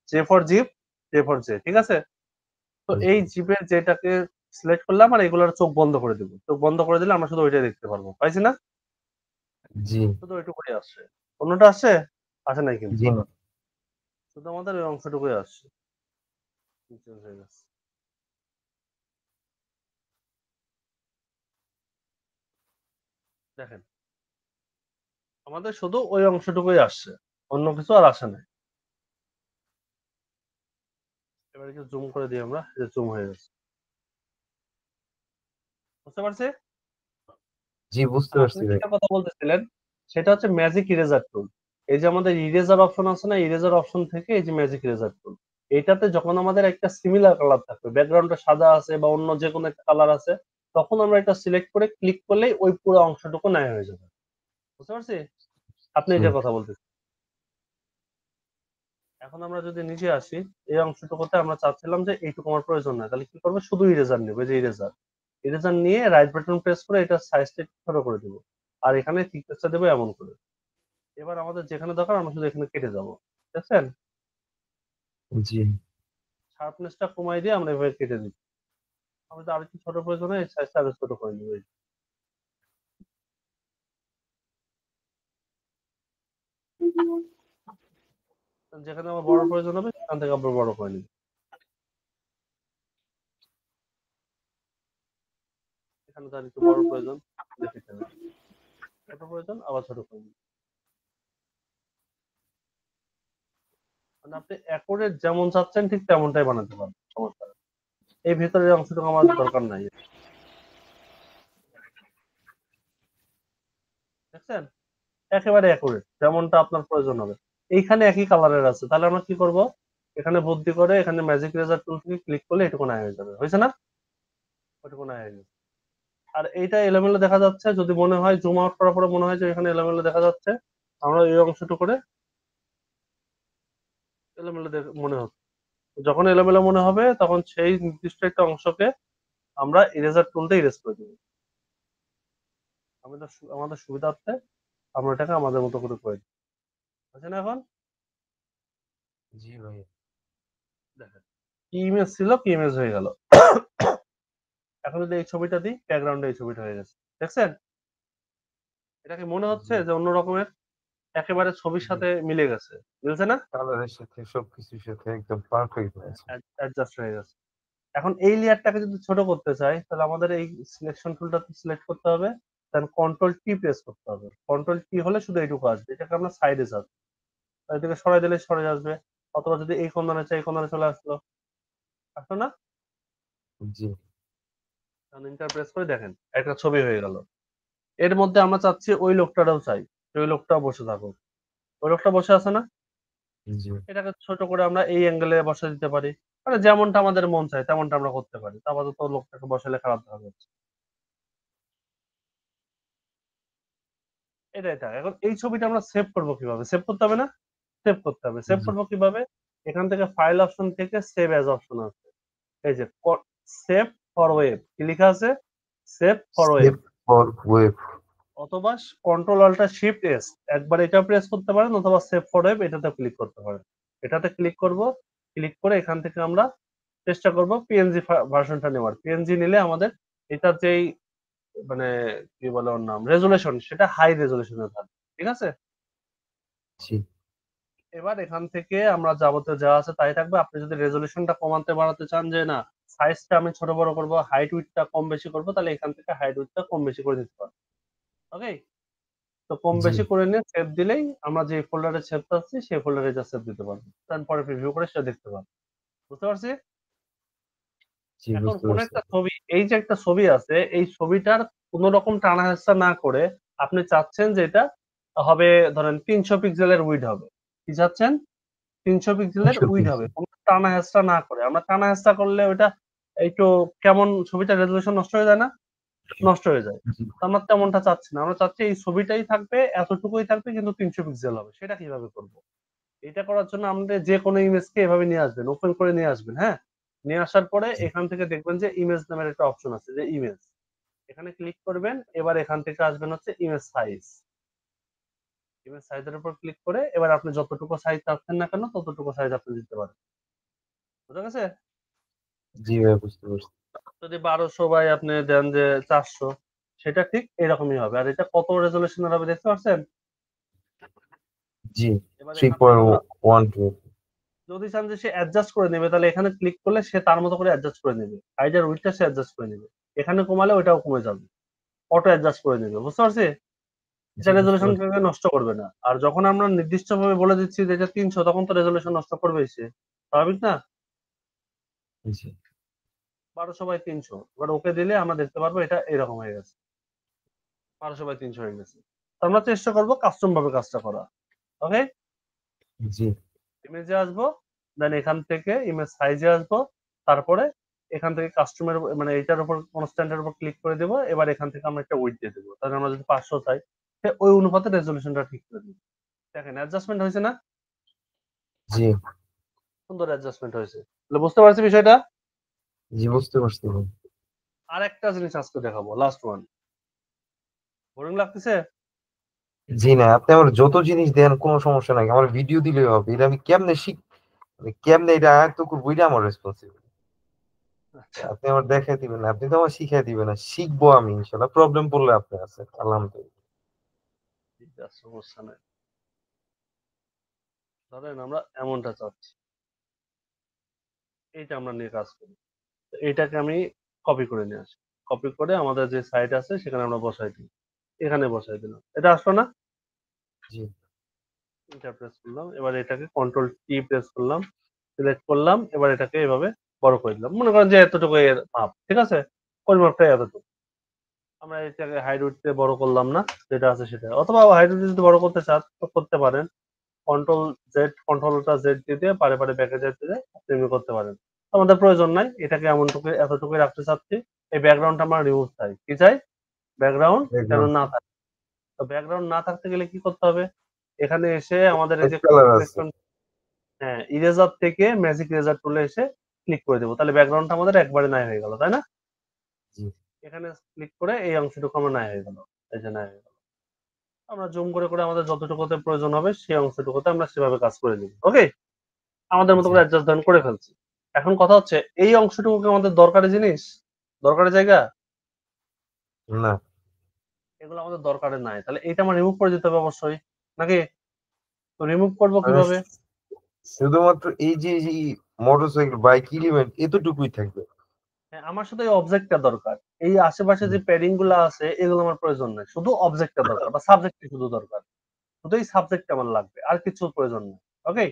J for zip, J for J, ঠিক আছে? তো এই জিপের যেটাকে সিলেক্ট করলাম, আর এগুলোর চোখ বন্ধ করে দিব। চোখ বন্ধ করে দিলে আমরা শুধু ওইটাই দেখতে পারবো, পাইছি না? জি শুধু ওইটুকুই আসছে, অন্যটা আসছে, আসে নাই কিন্তু। জি না। শুধু আমাদের ওই অংশটুকুই আসছে। চেঞ্জ হয়ে গেছে, দেখেন আমাদের শুধু ওই অংশটুকুই আসছে, অন্য কিছু আর আসে নাই। এবার একটু জুম করে দিই আমরা, এই যে জুম হয়ে গেছে, বুঝতে পারছি? জি বুঝতে আপনি পারছি ভাই। যেটা কথা বলতেছিলেন সেটা হচ্ছে ম্যাজিক ইরেজার টুল। এই যে আমাদের ইরেজার অপশন আছে না, ইরেজার অপশন থেকে এই যে ম্যাজিক ইরেজার টুল, এইটাতে যখন আমাদের একটা সিমিলার কালার থাকবে, ব্যাকগ্রাউন্ডটা সাদা আছে বা অন্য যে কোনো একটা কালার আছে, তখন আমরা এটা সিলেক্ট করে ক্লিক করলেই ওই পুরো অংশটুকু নাই হয়ে যাবে, বুঝতে পারছি? আপনি জি এটা কথা বলতেছেন। এখন আমরা যদি নিচে আসি, এই অংশটুকুতে আমরা চাচ্ছিলাম যে এইটুকু আমার প্রয়োজন না, তাহলে কি করবো, শুধু ইরেজার নেবো, এই যে ইরেজার, ইরেজার নিয়ে রাইট বাটন প্রেস করে এটা সাইজটা একটু ছোট করে দিব, আর এখানে থিকনেসটা দেবো এমন করে। এবার আমাদের যেখানে দরকার আমরা শুধু এখানে কেটে যাবো, দেখছেন? জি শার্পনেসটা কমাই দিয়ে আমরা এভাবে কেটে দিই। আমাদের আরেকটু ছোট প্রয়োজন হয়, এই সাইজটা আরো ছোট করে নিব। যেখানে আমার বড় প্রয়োজন হবে সেখান থেকে আবার বড় করে নিব। এখানে তার একটু বড় প্রয়োজন, দেখে নেবেন। ছোট প্রয়োজন আবার ছোট করে নিব। মানে আপনি অ্যাকোরেট যেমন চাচ্ছেন ঠিক তেমনটাই বানাতে পারবেন, সমস্যা নেই। এই ভেতরের অংশটুকু আমার দরকার নাই। দেখছেন, একেবারে অ্যাকুরেট যেমনটা আপনার প্রয়োজন হবে। এইখানে একই কালারের আছে, তাহলে আমরা কি করব, এখানে বুদ্ধি করে এখানে ম্যাজিক রেজার টুল থেকে ক্লিক করলে এটুকু না হয়ে যাবে, হয়েছে না? ওটুকু না হয়ে যাবে। আর এইটা এলোমেলো দেখা যাচ্ছে, যদি মনে হয় জুম আউট করার পরে মনে হয় যে এখানে এলোমেলো দেখা যাচ্ছে, আমরা এই অংশটুকু করে এলোমেলো মনে হচ্ছে, যখন এলোমেলো মনে হবে তখন সেই নির্দিষ্ট একটা অংশকে আমরা ইরেজার টুল দিয়ে ইরেজ করে দেবো। আমাদের সুবিধার্থে আমরা এটাকে আমাদের মতো করে দিই, আছে না? এখন জি ভাই। দেখেন কি ইমেজ ছিল কি ইমেজ হয়ে গেল। এখন যদি এই ছবিটা দিই, ব্যাকগ্রাউন্ডে এই ছবিটা হয়ে গেছে, দেখছেন? এটা কি মনে হচ্ছে জি যে অন্য রকমের? একেবারে ছবির জি, সাথে মিলে গেছে, মিলছে না? কালারের সাথে সবকিছুর সাথে একদম পারফেক্ট হয়েছে। অ্যাডজাস্ট হয়ে গেছে। এখন এই লেয়ারটাকে যদি ছোট করতে চাই, তাহলে আমাদের এই সিলেকশন টুলটা সিলেক্ট করতে হবে, দেন কন্ট্রোল টি প্রেস করতে হবে। কন্ট্রোল টি হলে শুধু এইটুকু আসবে, এটাকে আমরা সাইডে যাবো, এদিকে সরাই দিলে সরে আসবে। অথবা যদি এই কোণে চাই, এই কোণে চলে আসলো, আসলো না? জি ইন্টার প্রেস করে দেখেন একটা ছবি হয়ে গেল। এর মধ্যে আমরা চাচ্ছি ওই লোকটারও চাই, ওই লোকটাও বসে থাকুক। ওই লোকটা বসে আছে না? জি এটাকে ছোট করে আমরা এই অ্যাঙ্গেলে বসে দিতে পারি। মানে যেমনটা আমাদের মন চায় তেমনটা আমরা করতে পারি। তা আপাতত লোকটাকে বসালে খারাপ দেখা যাচ্ছে। এটা এখন এই ছবিটা আমরা সেভ করব কিভাবে? সেভ করতে হবে না? সেভ করতে হবে। সেভ জি। করব কিভাবে? এখান থেকে ফাইল অপশন থেকে সেভ অ্যাজ অপশন আছে। এই যে সেভ ফর ওয়েব কি লেখা আছে? Save for web. Save for web. অথবা কন্ট্রোল অল্টার শিফট এস, একবার এটা প্রেস করতে পারেন, অথবা সেভ ফর ওয়েব এটাতে ক্লিক করতে পারেন। এটাতে ক্লিক করব, ক্লিক করে এখান থেকে আমরা চেষ্টা করব পিএনজি ভার্সনটা নেওয়ার। পিএনজি নিলে আমাদের এটার যেই মানে কি বলে ওর নাম, রেজুলেশন, সেটা হাই রেজুলেশনে থাকবে, ঠিক আছে? জি এবার এখান থেকে আমরা যাবতীয় যা আছে তাই থাকবে। আপনি যদি রেজুলেশনটা কমাতে বাড়াতে চান, যে না সাইজটা আমি ছোট বড় করব, হাইট উইডথটা কম বেশি করব, তাহলে এখান থেকে হাইট উইডথটা কম বেশি করে দিতে পারবেন। ওকে, তো কম জি বেশি করে নিয়ে সেভ দিলেই আমরা যে ফোল্ডারে সেভ চাচ্ছি সেই ফোল্ডারে যা সেভ দিতে পারবো, তারপরে প্রিভিউ করে সেটা দেখতে পারবো। বুঝতে পারছি? জি, এখন বুঝতে কোন পারছি। একটা ছবি, এই যে একটা ছবি আছে, এই ছবিটার কোন রকম টানা হেঁচড়া না করে আপনি চাচ্ছেন যে এটা হবে, ধরেন 300 পিক্সেলের উইড হবে। কি চাচ্ছেন? 300 পিক্সেলের 300 উইড হবে, পিক্সেল। কোনো টানা হেঁচড়া না করে। আমরা টানা হেঁচড়া করলে ওইটা একটু কেমন, ছবিটার রেজলিউশন নষ্ট হয়ে যায় না? নষ্ট হয়ে যায়। জি তো আমরা তেমনটা চাচ্ছি না, আমরা চাচ্ছি এই ছবিটাই থাকবে, এতটুকুই থাকবে, কিন্তু 300 পিক্সেল হবে। সেটা কিভাবে করব? এটা করার জন্য আমাদের যে কোনো ইমেজকে এভাবে নিয়ে আসবেন, ওপেন করে নিয়ে আসবেন। হ্যাঁ, নিয়ে আসার পরে জি এখান থেকে দেখবেন যে ইমেজ নামের একটা অপশন আছে, যে ইমেজ, এখানে ক্লিক করবেন। এবার এখান থেকে আসবেন হচ্ছে ইমেজ সাইজ। ইমেজ সাইজের উপর ক্লিক করে এবার আপনি যতটুকু সাইজ চাচ্ছেন না কেন ততটুকু সাইজ আপনি দিতে পারেন। বুঝা গেছে? জি ভাই, বুঝতে পারছি। যদি 1200 বাই আপনি দেন যে 400, সেটা ঠিক এরকমই হবে। আর এটা কত রেজলিউশনের হবে দেখতে পাচ্ছেন? জি এবার এখান থেকে আমরা 3.12। যদি চান যে সে অ্যাডজাস্ট করে নেবে, তাহলে এখানে ক্লিক করলে সে তার মতো করে অ্যাডজাস্ট করে নেবে। হাইট আর উইডথটা সে অ্যাডজাস্ট করে নেবে। এখানে কমালে ওইটাও কমে যাবে, অটো অ্যাডজাস্ট করে নেবে। বুঝতে পারছি? জি, এটা বুঝতে পারছি। রেজলিউশনটাকে নষ্ট করবে না। আর যখন আমরা নির্দিষ্টভাবে বলে দিচ্ছি যে এটা 300, তখন তো রেজলিউশন নষ্ট করবেই সে, স্বাভাবিক না? জি 1200 বাই 300, এবার ওকে দিলে আমরা দেখতে পারবো এটা এরকম হয়ে গেছে, 1200 বাই 300 হয়ে গেছে। তো আমরা চেষ্টা করবো কাস্টম ভাবে কাজটা করা। ওকে, জি ইমেজে আসবো, দেন এখান থেকে ইমেজ সাইজে আসবো, তারপরে এখান থেকে কাস্টমের মানে এইটার উপর কনস্ট্যান্টের উপর ক্লিক করে দেবো। এবার এখান থেকে আমরা একটা উইডথ দিয়ে দেবো, তাহলে আমরা যদি 500 চাই, ওই অনুপাতে রেজলিউশনটা ঠিক করে দিই। দেখেন অ্যাডজাস্টমেন্ট হয়েছে না? জি সুন্দর অ্যাডজাস্টমেন্ট হয়েছে। তাহলে বুঝতে পারছি বিষয়টা? জি, বুঝতে পারছি ভাই। আর একটা জিনিস আজকে দেখাবো, লাস্ট ওয়ান। বোরিং লাগতেছে? জি না, আপনি আমার যত জিনিস দেন কোনো সমস্যা নাই, আমার ভিডিও দিলেই হবে। এটা আমি কেমনে মানে কেমনে এটা আয়ত্ত করবো, এটা আমার রেসপন্সিবিলিটি। আচ্ছা, আপনি আমার দেখাই দিবেন না, আপনি তো আমার শিখাই দিবেন না, শিখবো আমি ইনশাল্লাহ। প্রবলেম পড়লে আপনি আছেন, আলহামদুলিল্লাহ। ঠিক আছে, সমস্যা নাই। ধরেন আমরা এমনটা চাচ্ছি, এইটা আমরা নিয়ে কাজ করি। তো এইটাকে আমি কপি করে নিয়ে আসি, কপি করে আমাদের যে সাইট আছে সেখানে আমরা বসাই দিই, এখানে বসাই দিলাম, এটা আসলো না? জি এটা প্রেস করলাম, এবার এটাকে কন্ট্রোল টি প্রেস করলাম, সিলেক্ট করলাম, এবার এটাকে এভাবে বড় করে দিলাম, মনে করেন যে এতটুকু এর মাপ, ঠিক আছে, পরিমাপটা এতটুকু। আমরা এটাকে হাইড উঠতে বড় করলাম না, যেটা আছে সেটা, অথবা হাইড উঠতে যদি বড় করতে চান তো করতে পারেন, কন্ট্রোল জেড, কন্ট্রোলটা জেড দিয়ে পারে পারে ব্যাকে যেতে যায়, আপনি এমনি করতে পারেন। আমাদের প্রয়োজন নাই, এটাকে এমনটুকু এতটুকু রাখতে চাচ্ছি। এই ব্যাকগ্রাউন্ডটা আমরা রিমুভ চাই, কি চাই? ব্যাকগ্রাউন্ড যেন ব্যাকগ্রাউন্ড না থাকে। তো ব্যাকগ্রাউন্ড না থাকতে গেলে কি করতে হবে? এখানে এসে আমাদের এই এক যে কালার আছে। সিলেকশন, হ্যাঁ, ইরেজার থেকে ম্যাজিক ইরেজার টুলে এসে ক্লিক করে দেবো, তাহলে ব্যাকগ্রাউন্ডটা আমাদের একবারে নাই হয়ে গেল, তাই না? জি এখানে ক্লিক করে এই অংশটুকু আমার নাই হয়ে গেল, এই যে নাই হয়ে গেল। আমরা জুম করে করে আমাদের যতটুকুতে প্রয়োজন হবে সেই অংশটুকুতে আমরা সেভাবে কাজ করে নিব, ওকে? আমাদের মতো জি করে অ্যাডজাস্ট ধরেন করে ফেলছি। এখন কথা হচ্ছে, এই অংশটুকু কি আমাদের দরকারি জিনিস, দরকারি জায়গা? না এগুলো আমাদের দরকারে নাই, তাহলে এটা আমার রিমুভ করে দিতে হবে অবশ্যই, নাকি? তো রিমুভ করবো মানে কিভাবে? শুধুমাত্র এই যে মোটরসাইকেল বাইক এলিমেন্ট এতটুকুই থাকবে। হ্যাঁ, আমার শুধু এই অবজেক্টটা দরকার। এই আশেপাশে যে প্যাডিং গুলো আছে এগুলো আমার প্রয়োজন নাই, শুধু অবজেক্টটা দরকার বা সাবজেক্টই শুধু দরকার, শুধু এই সাবজেক্ট আমার লাগবে, আর কিছু প্রয়োজন নেই, ওকে?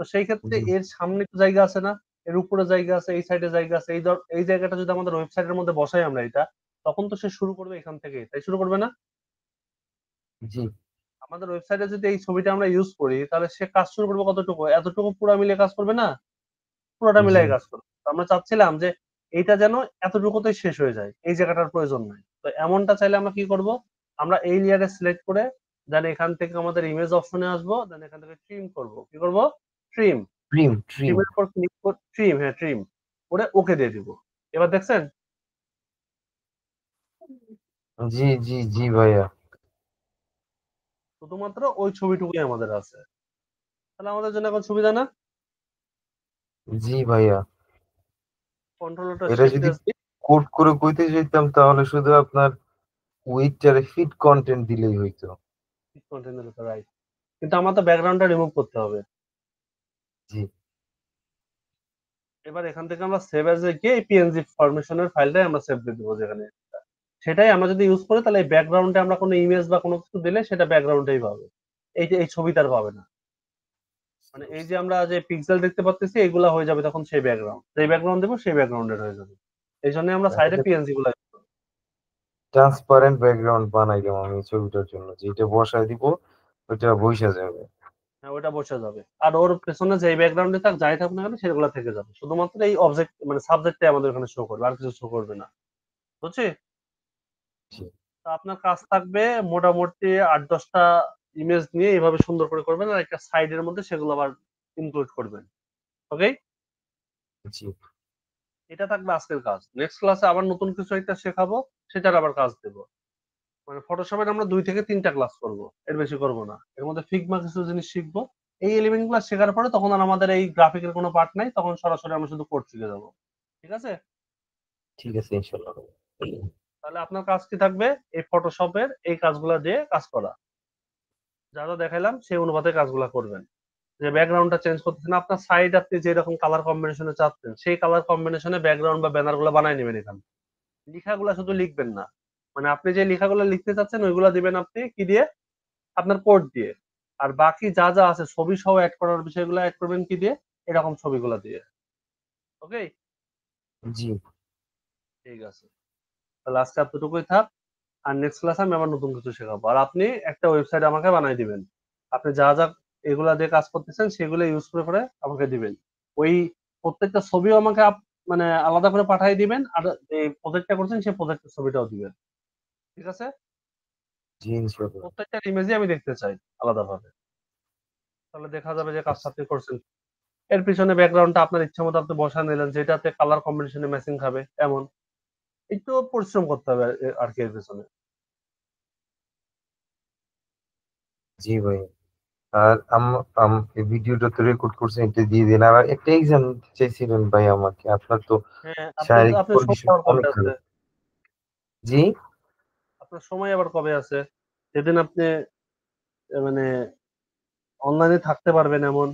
তো সেই ক্ষেত্রে জি এর সামনে তো জায়গা আছে না, এর উপরে জায়গা আছে, এই সাইডে জায়গা আছে, এই জায়গাটা যদি আমাদের ওয়েবসাইটের মধ্যে বসাই আমরা এটা, তখন তো সে শুরু করবে এখান থেকে, তাই শুরু করবে না? জি আমাদের ওয়েবসাইটে যদি এই ছবিটা আমরা ইউজ করি তাহলে সে কাজ শুরু করবে কতটুকু, এতটুকু পুরা মিলিয়ে কাজ করবে না? পুরোটা জি মিলিয়ে কাজ করবে। তো আমরা চাচ্ছিলাম যে এইটা যেন এতটুকুতেই শেষ হয়ে যায়, এই জায়গাটার প্রয়োজন নাই। তো এমনটা চাইলে আমরা কি করব? আমরা এই লেয়ারে সিলেক্ট করে দেন এখান থেকে আমাদের ইমেজ অপশনে আসবো, দেন এখান থেকে ট্রিম করব, কি করব? ট্রিম। ট্রিম। ট্রিমের উপর ক্লিক করে ট্রিম, হ্যাঁ ট্রিম করে ওকে দিয়ে দিব। এবার দেখছেন? জি জি জি ভাইয়া। শুধুমাত্র ওই ছবিটুকুই আমাদের আছে, তাহলে আমাদের জন্য এখন সুবিধা না? জি ভাইয়া, কন্ট্রোলটা এটা শিফট যদি এস দিয়ে কোড করে কইতে যেতাম তাহলে শুধু আপনার উইটারে ফিট কন্টেন্ট দিলেই হইতো। কন্টেন্টের উপর রাইট, কিন্তু আমার তো ব্যাকগ্রাউন্ডটা রিমুভ করতে হবে। জি এবার এখান থেকে আমরা সেভ এজ এ গিয়ে পিএনজি ফরমেশনের ফাইলটাই আমরা সেভ দিয়ে দেবো যেখানে, সেটাই আমরা যদি ইউজ করি তাহলে এই ব্যাকগ্রাউন্ডে আমরা কোনো ইমেজ বা কোনো কিছু দিলে সেটা ব্যাকগ্রাউন্ডেই পাবে, এই যে এই ছবিটা আর পাবে না। মানে এই যে আমরা যে পিক্সেল দেখতে পাচ্ছি এগুলা হয়ে যাবে তখন সেই ব্যাকগ্রাউন্ড, যেই ব্যাকগ্রাউন্ড দেবো সেই ব্যাকগ্রাউন্ডের হয়ে যাবে। এই জন্য আমরা সাইডে পিএনজি গুলা, ট্রান্সপারেন্ট ব্যাকগ্রাউন্ড বানাইলাম আমি ছবিটার জন্য, যেটা বসায় দিব ওটা বইসা যাবে। হ্যাঁ ওটা বসে যাবে, আর ওর পেছনে যে ব্যাকগ্রাউন্ডে থাক যাই থাকুক না কেন সেগুলো থেকে যাবে, শুধুমাত্র এই অবজেক্ট মানে সাবজেক্টটাই আমাদের এখানে শো করবে, আর কিছু শো করবে না, বুঝছি? জি তো আপনার কাজ থাকবে মোটামুটি ৮-১০টা ইমেজ নিয়ে এইভাবে সুন্দর করে করবেন, আর একটা সাইডের মধ্যে সেগুলো আবার ইনক্লুড করবেন, ওকে? জি এটা থাকবে আজকের কাজ, নেক্সট ক্লাসে আবার নতুন কিছু একটা শেখাবো, সেটার আবার কাজ দেবো। মানে ফটোশপের আমরা ২ থেকে ৩টা ক্লাস করব, এর বেশি করব না, এর মধ্যে ফিগমা কিছু জিনিস শিখবো। এই এলিমেন্ট গুলো শেখার পরে তখন আর আমাদের এই গ্রাফিকের কোনো পার্ট নাই, তখন সরাসরি আমরা শুধু কোড শিখে যাবো, ঠিক আছে? ঠিক আছে ইনশাল্লাহ। তাহলে আপনার কাজ কি থাকবে? এই ফটোশপের এই কাজগুলো দিয়ে কাজ করা, যা যা দেখাইলাম সেই অনুপাতে কাজগুলো করবেন। যে ব্যাকগ্রাউন্ডটা চেঞ্জ করতেছেন, আপনার সাইড আপনি যেরকম কালার কম্বিনেশনে চাচ্ছেন সেই কালার কম্বিনেশনে ব্যাকগ্রাউন্ড বা ব্যানার গুলো বানাই নেবেন এখানে। লেখাগুলো শুধু লিখবেন না, মানে আপনি যে লেখাগুলো লিখতে চাচ্ছেন ওইগুলা দিবেন আপনি কি দিয়ে? আপনার কোড দিয়ে। আর বাকি যা যা আছে ছবি সহ অ্যাড করার বিষয়গুলো অ্যাড করবেন কি দিয়ে? এরকম ছবিগুলো দিয়ে, ওকে? জি ঠিক আছে, তাহলে আজকে এতটুকুই থাক, আর নেক্সট ক্লাসে আমি আবার নতুন কিছু শেখাবো, আর আপনি একটা ওয়েবসাইট আমাকে বানাই দিবেন, আপনি যা যা এগুলা দিয়ে কাজ করতেছেন সেগুলো ইউজ করে করে আমাকে দিবেন। ওই প্রত্যেকটা ছবিও আমাকে মানে আলাদা করে পাঠিয়ে দিবেন, আর যে প্রজেক্টটা করছেন সেই প্রজেক্টের ছবিটাও দিবেন, ঠিক আছে? জি ইনশাল্লাহ। প্রত্যেকটা ইমেজই আমি দেখতে চাই আলাদাভাবে, তাহলে দেখা যাবে যে কাজটা আপনি করছেন। এর পিছনে ব্যাকগ্রাউন্ডটা আপনার ইচ্ছা মতো আপনি বসায় নিলেন, যেটাতে কালার কম্বিনেশনে ম্যাচিং খাবে এমন, একটু পরিশ্রম করতে হবে আর কি এর পেছনে। জি ভাই। আর এই ভিডিওটা তো রেকর্ড করছেন, এটা দিয়ে দিন। আর একটা এক্সাম চাইছিলেন ভাই আমাকে, আপনার তো হ্যাঁ, শারীরিক আপনার সময় কন্ডিশন আবার কবে অনেক আছে? খারাপ। জি আপনার সময় আবার কবে আছে? যেদিন আপনি মানে অনলাইনে থাকতে পারবেন এমন,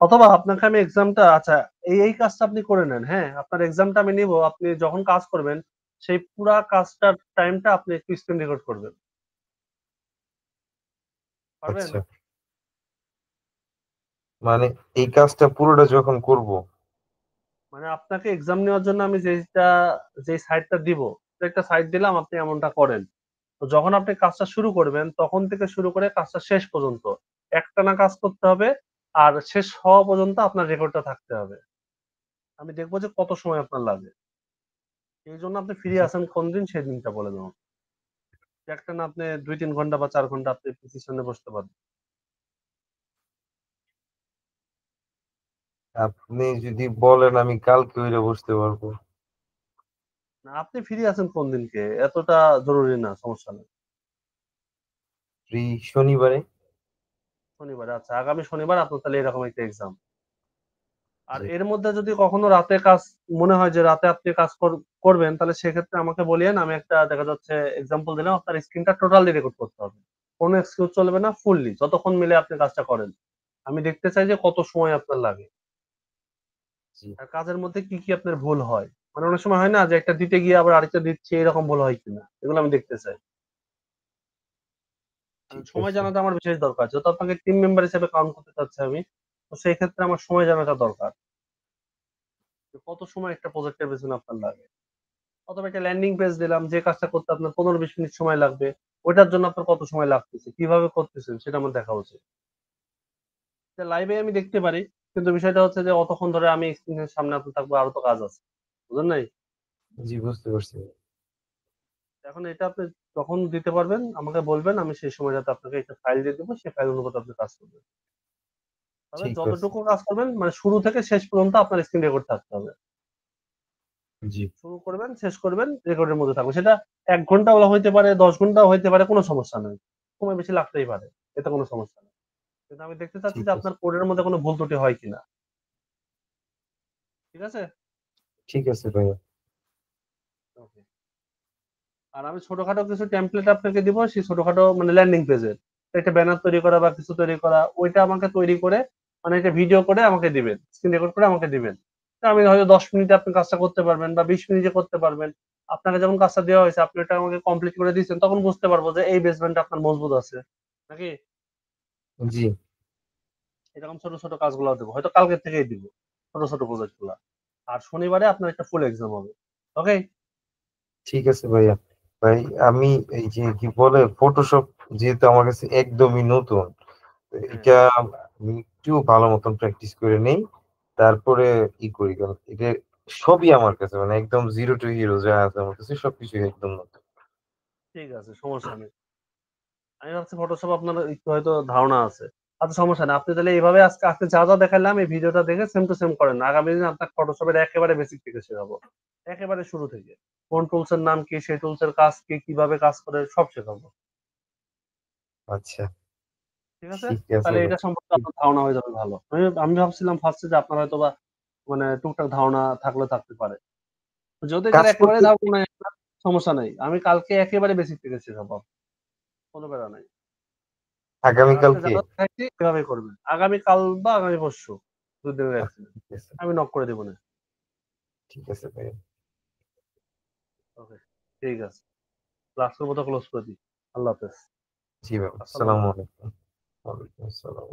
অথবা আপনাকে আমি এক্সামটা, আচ্ছা এই কাজটা আপনি করে নেন, হ্যাঁ আপনার এক্সামটা আমি নিব, আপনি যখন কাজ করবেন সেই পুরা কাজটার টাইমটা আপনি একটু স্ক্রিন রেকর্ড করবেন, পারবেন? আচ্ছা, মানে এই কাজটা পুরোটা যখন করব। মানে আপনাকে এক্সাম নেওয়ার জন্য আমি যে সাইটটা দিব, একটা সাইট দিলাম, আপনি এমনটা করেন। তো যখন আপনি কাজটা শুরু করবেন তখন থেকে শুরু করে কাজটা শেষ পর্যন্ত একটানা কাজ করতে হবে, আর শেষ হওয়া পর্যন্ত আপনার রেকর্ডটা থাকতে হবে। আমি দেখবো যে কত সময় আপনার লাগে। এই জন্য আপনি ফ্রি জি, আছেন কোন দিন সেই দিনটা বলে দেবো। একটানা আপনি 2-3 ঘন্টা বা 4 ঘন্টা আপনি পিসির সামনে বসতে পারবেন। আপনি যদি বলেন আমি কালকে ওইটা বসতে পারবো। না, আপনি ফ্রি আছেন কোন দিনকে, এতটা জরুরি না, সমস্যা নেই। ফ্রি শনিবারে। শনিবার, আচ্ছা আগামী শনিবার আপনার তাহলে এরকম একটা এক্সাম। আর জি, এর মধ্যে যদি কখনো রাতে কাজ মনে হয় যে রাতে আপনি কাজ করবেন, তাহলে সেক্ষেত্রে আমাকে বলিয়েন, আমি একটা দেখা যাচ্ছে এক্সাম্পল দিলাম, আপনার স্ক্রিনটা টোটালি রেকর্ড করতে হবে, কোনো এক্সকিউজ চলবে না, ফুললি যতক্ষণ মিলে আপনি কাজটা করেন। আমি দেখতে চাই যে কত সময় আপনার লাগে, জি, আর কাজের মধ্যে কি কি আপনার ভুল হয়। মানে অনেক সময় হয় না যে একটা দিতে গিয়ে আবার আরেকটা দিচ্ছি, এরকম ভুল হয় কিনা, এগুলো আমি দেখতে চাই। কারণ ঠিক সময় আছে। জানাটা আমার বিশেষ দরকার, যেহেতু আপনাকে টিম মেম্বার হিসেবে কাউন্ট করতে চাচ্ছি আমি, তো সেই ক্ষেত্রে আমার সময় জানাটা দরকার, যে কত সময় একটা প্রজেক্টের পেছনে আপনার লাগে। অথবা একটা ল্যান্ডিং পেজ দিলাম, যে কাজটা করতে আপনার 15-20 মিনিট সময় লাগবে, ওইটার জন্য আপনার কত সময় লাগতেছে, কিভাবে করতেছেন সেটা আমার দেখা উচিত। লাইভে আমি দেখতে পারি, কিন্তু বিষয়টা হচ্ছে যে অতক্ষণ ধরে আমি স্ক্রিনের সামনে আপনার থাকবো, আরো তো কাজ আছে, বুঝলেন নাই? জি, বুঝতে পারছি। এখন এটা আপনি যখন দিতে পারবেন আমাকে বলবেন, আমি সেই সময়টাতে আপনাকে একটা ফাইল দিয়ে দেবো, সেই ফাইল অনুপাতে আপনি কাজ করবেন। তবে ঠিক আছে। যতটুকু কাজ করবেন মানে শুরু থেকে শেষ পর্যন্ত আপনার স্ক্রিন রেকর্ড থাকতে হবে। জি, শুরু করবেন শেষ করবেন রেকর্ডের মধ্যে থাকবে, সেটা 1 ঘন্টা হইতে পারে, 10 ঘন্টাও হইতে পারে, কোনো সমস্যা নেই। সময় বেশি লাগতেই পারে, এতে কোনো সমস্যা নেই। কিন্তু আমি দেখতে চাচ্ছি ঠিক যে আছে। আপনার কোডের মধ্যে কোনো ভুল ত্রুটি হয় কিনা। ঠিক আছে? ঠিক আছে ভাইয়া। ওকে। আর আমি ছোটখাটো কিছু টেমপ্লেট আপনাকে দিব, সেই ছোটখাটো মানে ল্যান্ডিং পেজের একটা ব্যানার তৈরি করা বা কিছু তৈরি করা, ওইটা আমাকে তৈরি করে মানে একটা ভিডিও করে আমাকে দিবেন, স্ক্রিন রেকর্ড করে আমাকে দিবেন। তা আমি হয়তো 10 মিনিটে আপনি কাজটা করতে পারবেন বা 20 মিনিটে করতে পারবেন। আপনাকে যখন কাজটা দেওয়া হয়েছে আপনি এটা আমাকে কমপ্লিট করে দিচ্ছেন, তখন বুঝতে পারবো যে এই বেসমেন্ট আপনার মজবুত আছে নাকি। জি, এরকম ছোট ছোট কাজগুলো দেবো, হয়তো কালকে থেকেই দিব, ছোট ছোট প্রজেক্ট গুলা। আর শনিবারে আপনার একটা ফুল এক্সাম হবে। ওকে। ঠিক আছে ভাইয়া। ভাই, আমি এই যে কি বলে ফটোশপ, যেহেতু আমার কাছে একদমই নতুন, তো হ্যাঁ, এটা আমি একটু ভালো মতন প্র্যাকটিস করে নেই, তারপরে ই করি। কারণ এটা সবই আমার কাছে মানে একদম জিরো টু হিরো যা আছে আমার কাছে সবকিছু একদম নতুন। ঠিক আছে, সমস্যা নেই। আমি ভাবছি ফটোশপ আপনার একটু হয়তো ধারণা আছে। আচ্ছা সমস্যা নেই, আপনি তাহলে এইভাবে আজকে আজকে যা যা দেখালাম এই ভিডিওটা দেখে সেম টু সেম করেন, আগামী দিন আপনার ফটোশপের একেবারে বেসিক থেকে শেখাবো, একেবারে শুরু থেকে। কোন টুলস এর নাম কি, সেই টুলস এর কাজ কি, কিভাবে কাজ করে, সব শেখাবো। আচ্ছা, ঠিক আছে? ঠিক আছে তাহলে ভাই। এটা সম্পর্কে আপনার ধারণা হয়ে যাবে ভালো। আমি ভাবছিলাম ফার্স্টে যে আপনার হয়তো বা মানে টুকটাক ধারণা থাকলে থাকতে পারে। যদি কাজ এটার একেবারে করতে ধারণা নাই আপনার, সমস্যা নাই, আমি কালকে একেবারে বেসিক থেকে শেখাবো, কোনো প্যারা নাই। আর আজকে যা আগামীকালকে। যা দেখাচ্ছি এভাবে করবেন, আগামী কাল বা আগামী পরশু, দুদিনের আচ্ছা, একদিন ঠিক আছে। আমি নক করে দিব না। ঠিক আছে ভাই। ওকে, ঠিক আছে। ক্লাসের মতো ক্লোজ করে দিই। আল্লাহ হাফেজ। জি ভাই, আসসালামু আসসালামু আলাইকুম। আলাইকুম। ওয়ালাইকুম আসসালাম।